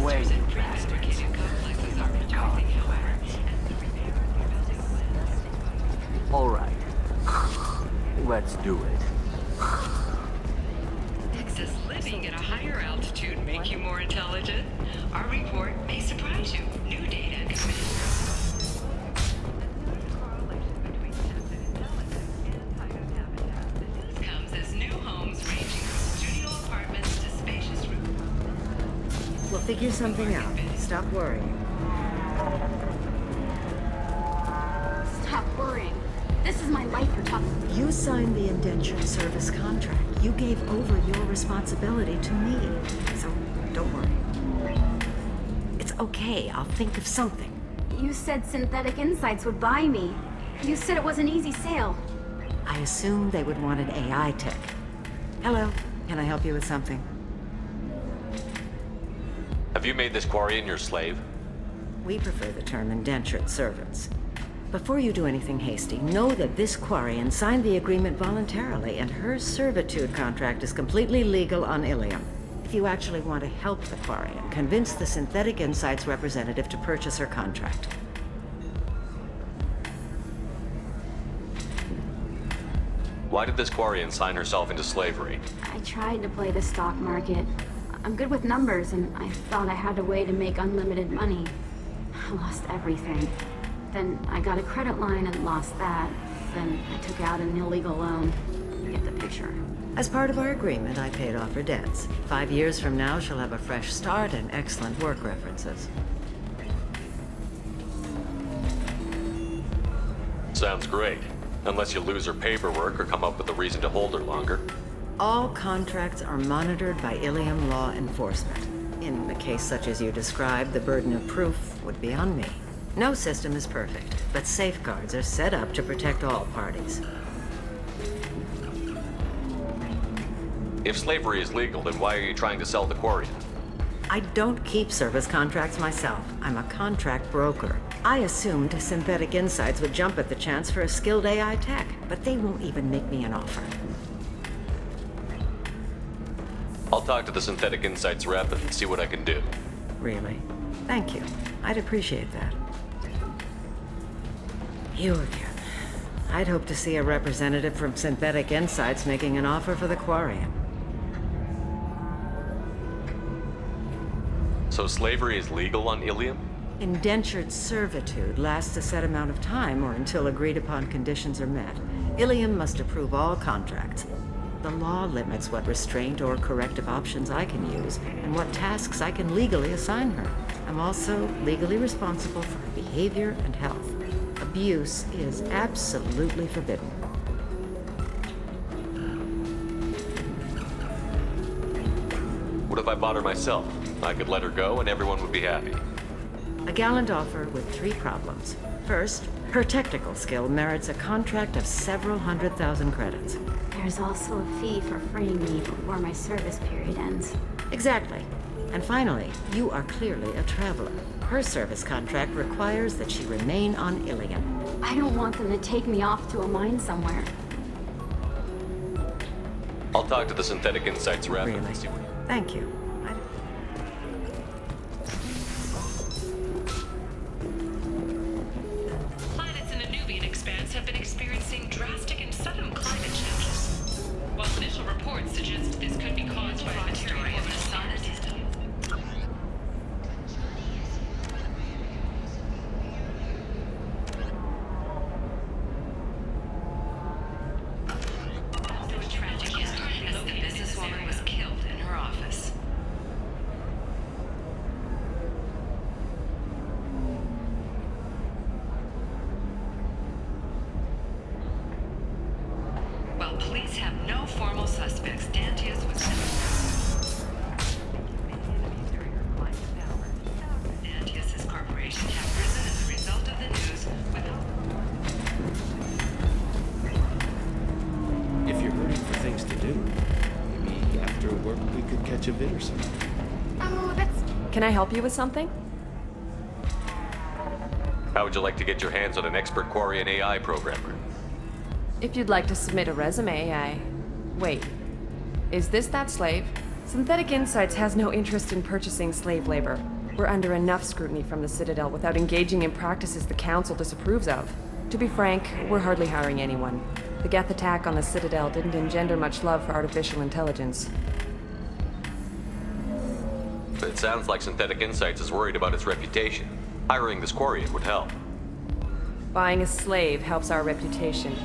away, you bastards. All right. Let's do it. Does living at a higher altitude make you more intelligent? Our report may surprise you. New data comes as new homes ranging from studio apartments to spacious rooms. We'll figure something out. Stop worrying. Stop worrying. This is my life you're talking about. You signed the indentured service contract. You gave over your responsibility to me. So don't worry. It's okay. I'll think of something. You said Synthetic Insights would buy me. You said it was an easy sale. I assumed they would want an AI tech. Hello. Can I help you with something? Have you made this Quarian your slave? We prefer the term indentured servants. Before you do anything hasty, know that this Quarian signed the agreement voluntarily, and her servitude contract is completely legal on Ilium. If you actually want to help the Quarian, convince the Synthetic Insights representative to purchase her contract. Why did this Quarian sign herself into slavery? I tried to play the stock market. I'm good with numbers, and I thought I had a way to make unlimited money. I lost everything. Then I got a credit line and lost that. Then I took out an illegal loan. You get the picture. As part of our agreement, I paid off her debts. 5 years from now, she'll have a fresh start and excellent work references. Sounds great. Unless you lose her paperwork or come up with a reason to hold her longer. All contracts are monitored by Ilium law enforcement. In a case such as you described, the burden of proof would be on me. No system is perfect, but safeguards are set up to protect all parties. If slavery is legal, then why are you trying to sell the Quarian? I don't keep service contracts myself. I'm a contract broker. I assumed Synthetic Insights would jump at the chance for a skilled AI tech, but they won't even make me an offer. I'll talk to the Synthetic Insights rep and see what I can do. Really? Thank you. I'd appreciate that. You again. I'd hope to see a representative from Synthetic Insights making an offer for the Quarian. So slavery is legal on Ilium? Indentured servitude lasts a set amount of time or until agreed upon conditions are met. Ilium must approve all contracts. The law limits what restraint or corrective options I can use and what tasks I can legally assign her. I'm also legally responsible for her behavior and health. Abuse is absolutely forbidden. What if I bought her myself? I could let her go and everyone would be happy. A gallant offer with 3 problems. First, her technical skill merits a contract of several 100,000 credits. There's also a fee for freeing me before my service period ends. Exactly. And finally, you are clearly a traveler. Her service contract requires that she remain on Ilium. I don't want them to take me off to a mine somewhere. I'll talk to the Synthetic Insights rep and see what... Thank you. Planets in the Nubian expanse have been experiencing drastic and sudden climate changes. While initial reports suggest this could be caused by a material of the sun system. Also a tragic as the businesswoman was killed in her office. While police have no formal suspects, Dantius was Dantius's corporation have risen as a result of the news If you're hurting for things to do, maybe after work we could catch a vid or something. Oh, that's... Can I help you with something? How would you like to get your hands on an expert Quarian AI programmer? If you'd like to submit a resume, Wait. Is this that slave? Synthetic Insights has no interest in purchasing slave labor. We're under enough scrutiny from the Citadel without engaging in practices the Council disapproves of. To be frank, we're hardly hiring anyone. The Geth attack on the Citadel didn't engender much love for artificial intelligence. It sounds like Synthetic Insights is worried about its reputation. Hiring this Quarian would help. Buying a slave helps our reputation.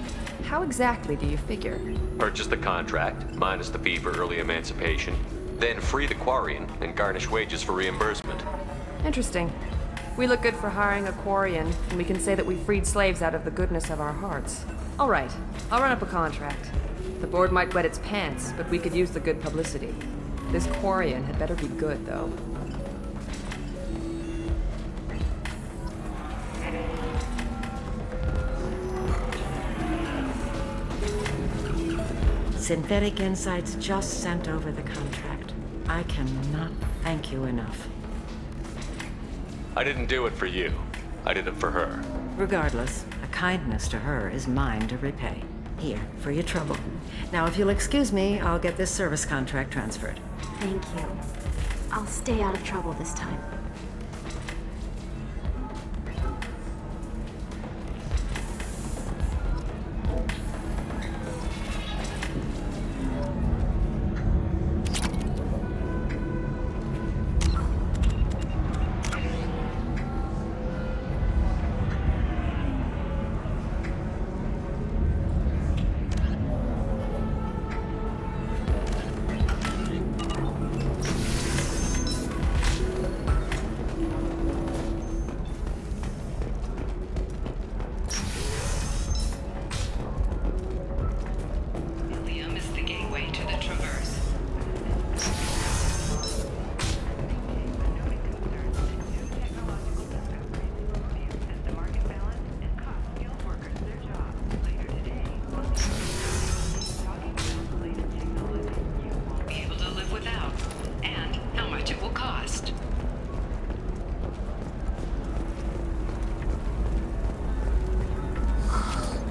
How exactly do you figure? Purchase the contract, minus the fee for early emancipation, then free the Quarian and garnish wages for reimbursement. Interesting. We look good for hiring a Quarian, and we can say that we freed slaves out of the goodness of our hearts. All right, I'll run up a contract. The board might wet its pants, but we could use the good publicity. This Quarian had better be good, though. Synthetic Insights just sent over the contract. I cannot thank you enough. I didn't do it for you. I did it for her. Regardless, a kindness to her is mine to repay. Here, for your trouble. Now, if you'll excuse me, I'll get this service contract transferred. Thank you. I'll stay out of trouble this time.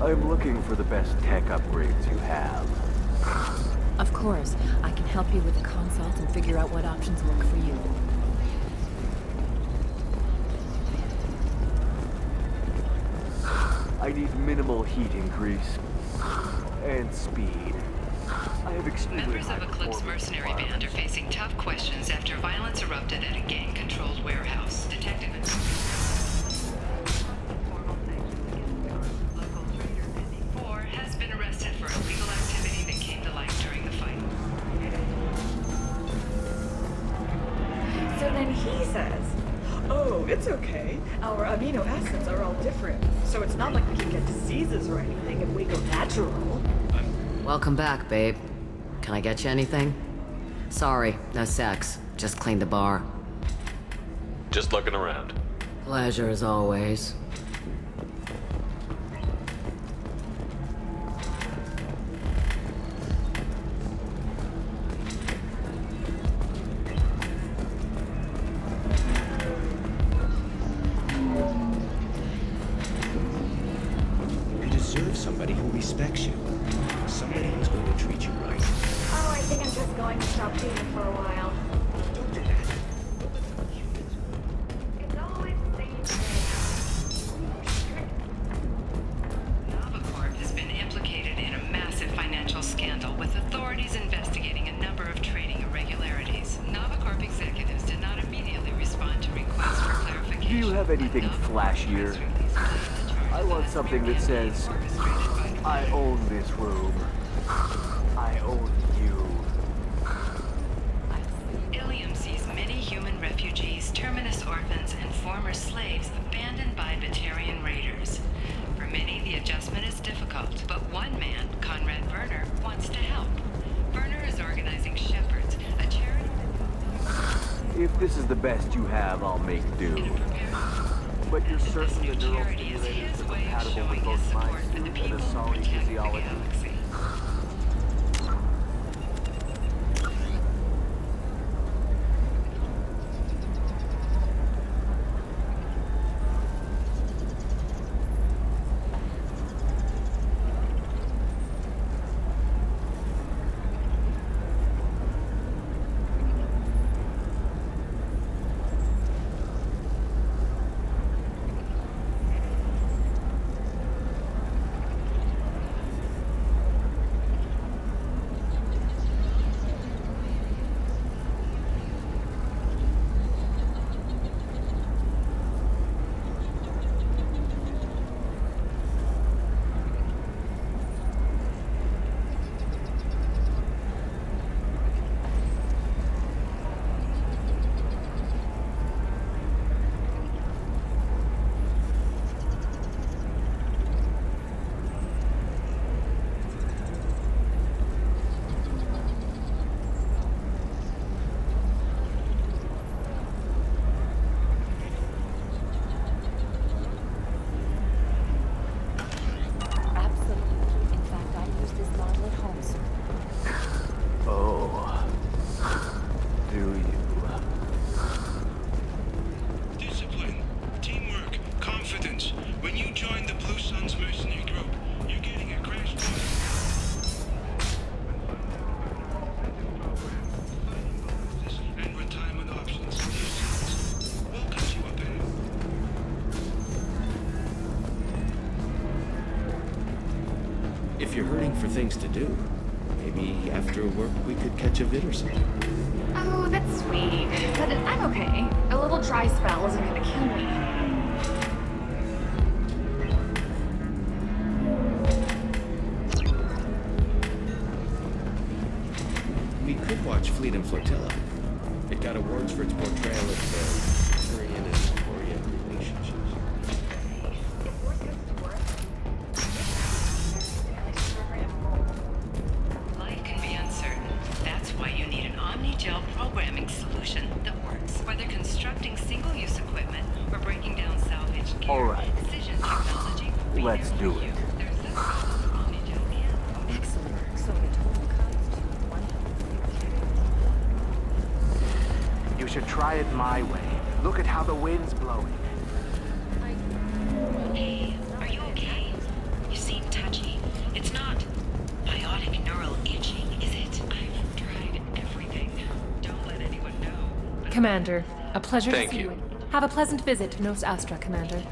I'm looking for the best tech upgrades you have. Of course. I can help you with the consult and figure out what options work for you. I need minimal heat increase. And speed. I have extremely Members of Eclipse mercenary band are facing tough questions after violence erupted at a gang-controlled warehouse. Detective. Has been arrested for illegal activity that came to light during the fight. So then he says, oh, it's okay. Our amino acids are all different. So it's not like we can get diseases or anything if we go natural. Welcome back, babe. Can I get you anything? Sorry, no sex. Just cleaned the bar. Just looking around. Pleasure as always. You deserve somebody who respects you. Somebody who's going to treat you right. Oh, I think I'm just going to stop doing it for a while. Don't do that. It's always the same thing. Novacorp has been implicated in a massive financial scandal with authorities investigating a number of trading irregularities. Novacorp executives did not immediately respond to requests for clarification. Do you have anything flashier? I want something that says, I own this room. I own you. Ilium sees many human refugees, terminus orphans, and former slaves abandoned by Batarian raiders. For many, the adjustment is difficult, but one man, Conrad Werner, wants to help. Werner is organizing Shepherds, a charity. If this is the best you have, I'll make do. But you're certain the neural stimulators are compatible with both my suit and the solid physiology? If you're hurting for things to do, maybe after work we could catch a vid or something. Oh, that's sweet. But I'm okay. A little dry spell isn't gonna kill me. We could watch Fleet and Flotilla. It got awards for its portrayal of the Korean and Korean relationships. Life can be uncertain. That's why you need an omni-gel programming solution that works. Whether constructing single-use equipment or breaking down salvaged gear, All right. Precision technology will be Let's there do for you. it. There's this omni-gel and Excellent. So the total comes to You should try it my way. Look at how the wind's blowing. Hey, are you okay? You seem touchy. It's not biotic neural itching, is it? I've tried everything. Don't let anyone know. Commander, a pleasure Thank to see you. you. Have a pleasant visit to Nos Astra, Commander.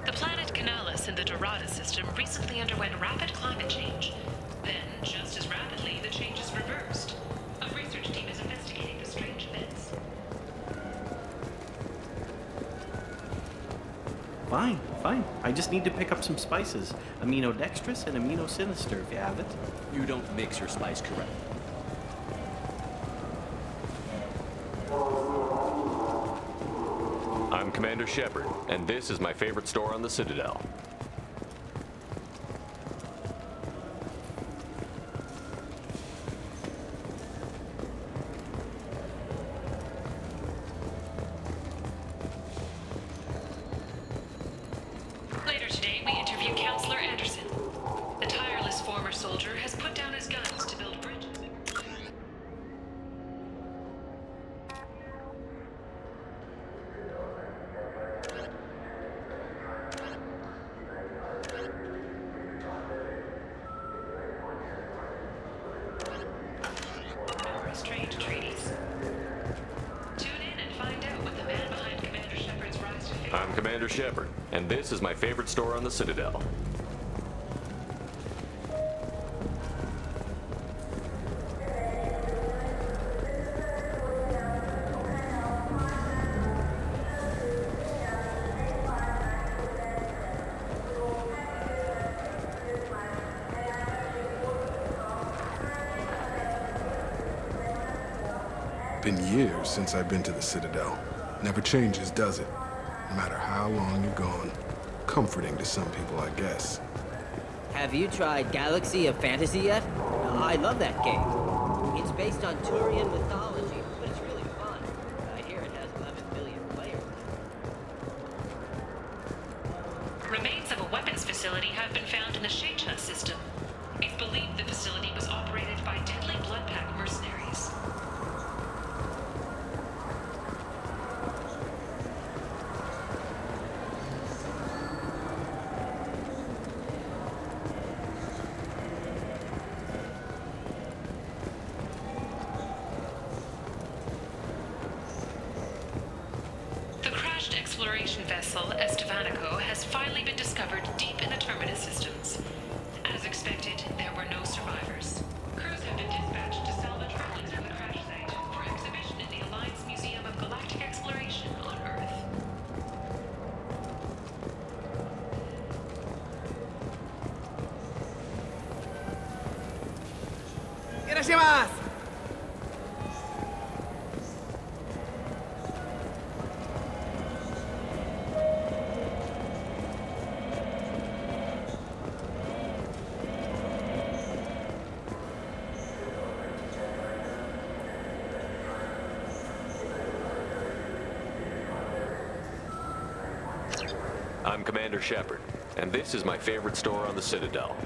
The planet Canalis in the Dorada system recently underwent rapid climate change. Then, just as rapidly, the change is reversed. A research team is investigating the strange events. Fine, fine. I just need to pick up some spices. Aminodextrous and aminosinister, if you have it. You don't mix your spice correctly. I'm Commander Shepard, and this is my favorite store on the Citadel. I'm Commander Shepard, and this is my favorite store on the Citadel. Been years since I've been to the Citadel. Never changes, does it? No matter how long you're gone. Comforting to some people, I guess. Have you tried Galaxy of Fantasy yet? I love that game. It's based on Turian mythology, but it's really fun. I hear it has 11 billion players. Remains of a weapons facility have been found in the Sheikha system. It's believed the facility was operated by deadly blood pack mercenaries. Exploration vessel Estevanico has finally been discovered deep in the Terminus systems. As expected, there were no survivors. Crews have been dispatched to salvage relics from the crash site for exhibition in the Alliance Museum of Galactic Exploration on Earth. ¡Irashimasu! I'm Commander Shepard, and this is my favorite store on the Citadel.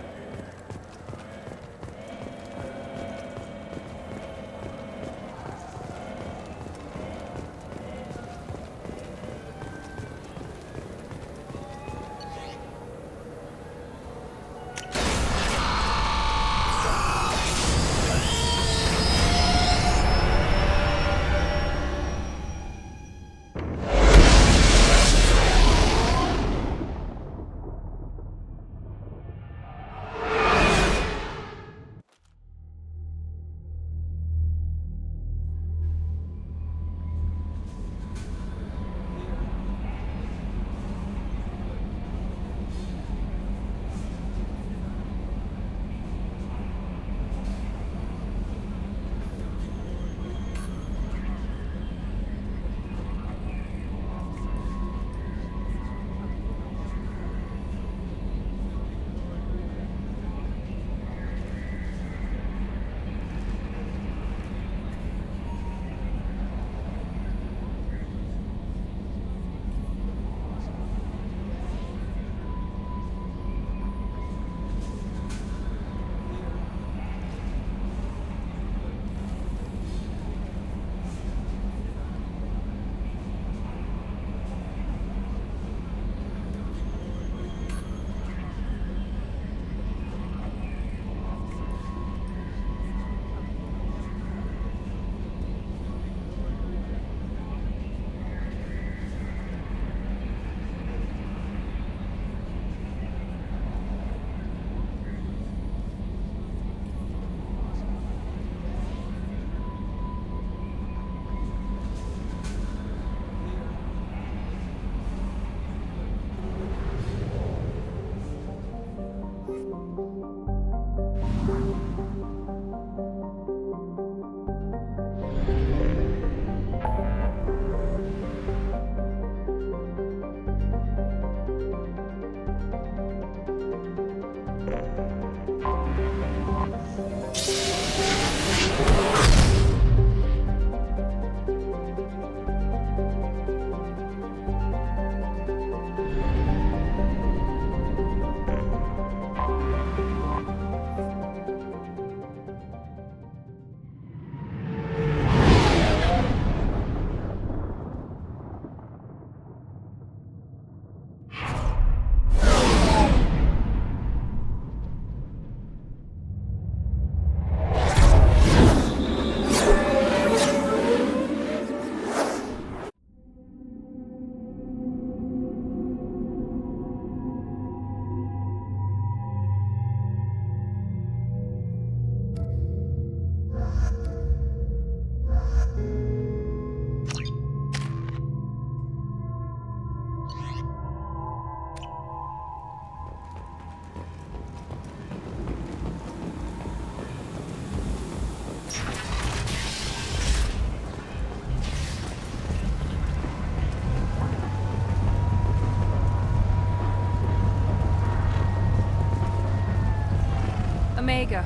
Omega.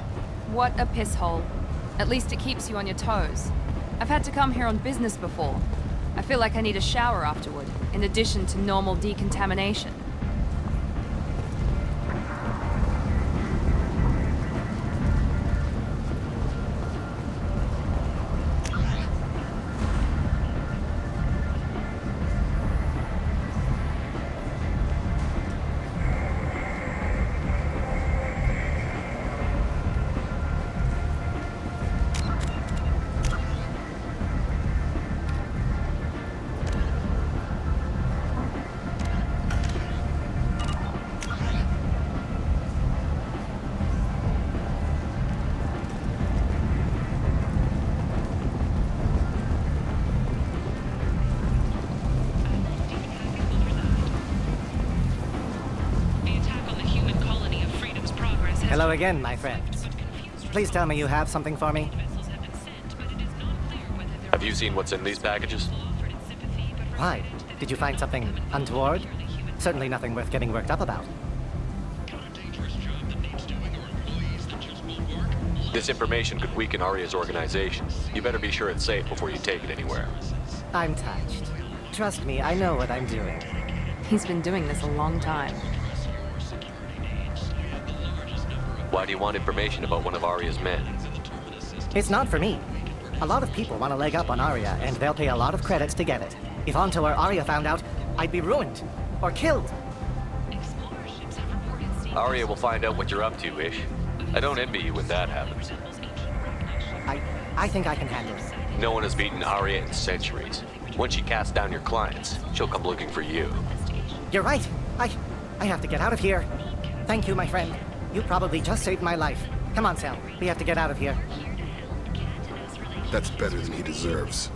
What a piss hole. At least it keeps you on your toes. I've had to come here on business before. I feel like I need a shower afterward, in addition to normal decontamination. Hello again, my friend. Please tell me you have something for me. Have you seen what's in these packages? Why? Did you find something untoward? Certainly nothing worth getting worked up about. This information could weaken Aria's organization. You better be sure it's safe before you take it anywhere. I'm touched. Trust me, I know what I'm doing. He's been doing this a long time. Why do you want information about one of Aria's men? It's not for me. A lot of people want a leg up on Aria, and they'll pay a lot of credits to get it. If Anto or Aria found out, I'd be ruined. Or killed. Aria will find out what you're up to, Ish. I don't envy you when that happens. I think I can handle it. No one has beaten Aria in centuries. Once she casts down your clients, she'll come looking for you. You're right. I have to get out of here. Thank you, my friend. You probably just saved my life. Come on, Sal. We have to get out of here. That's better than he deserves.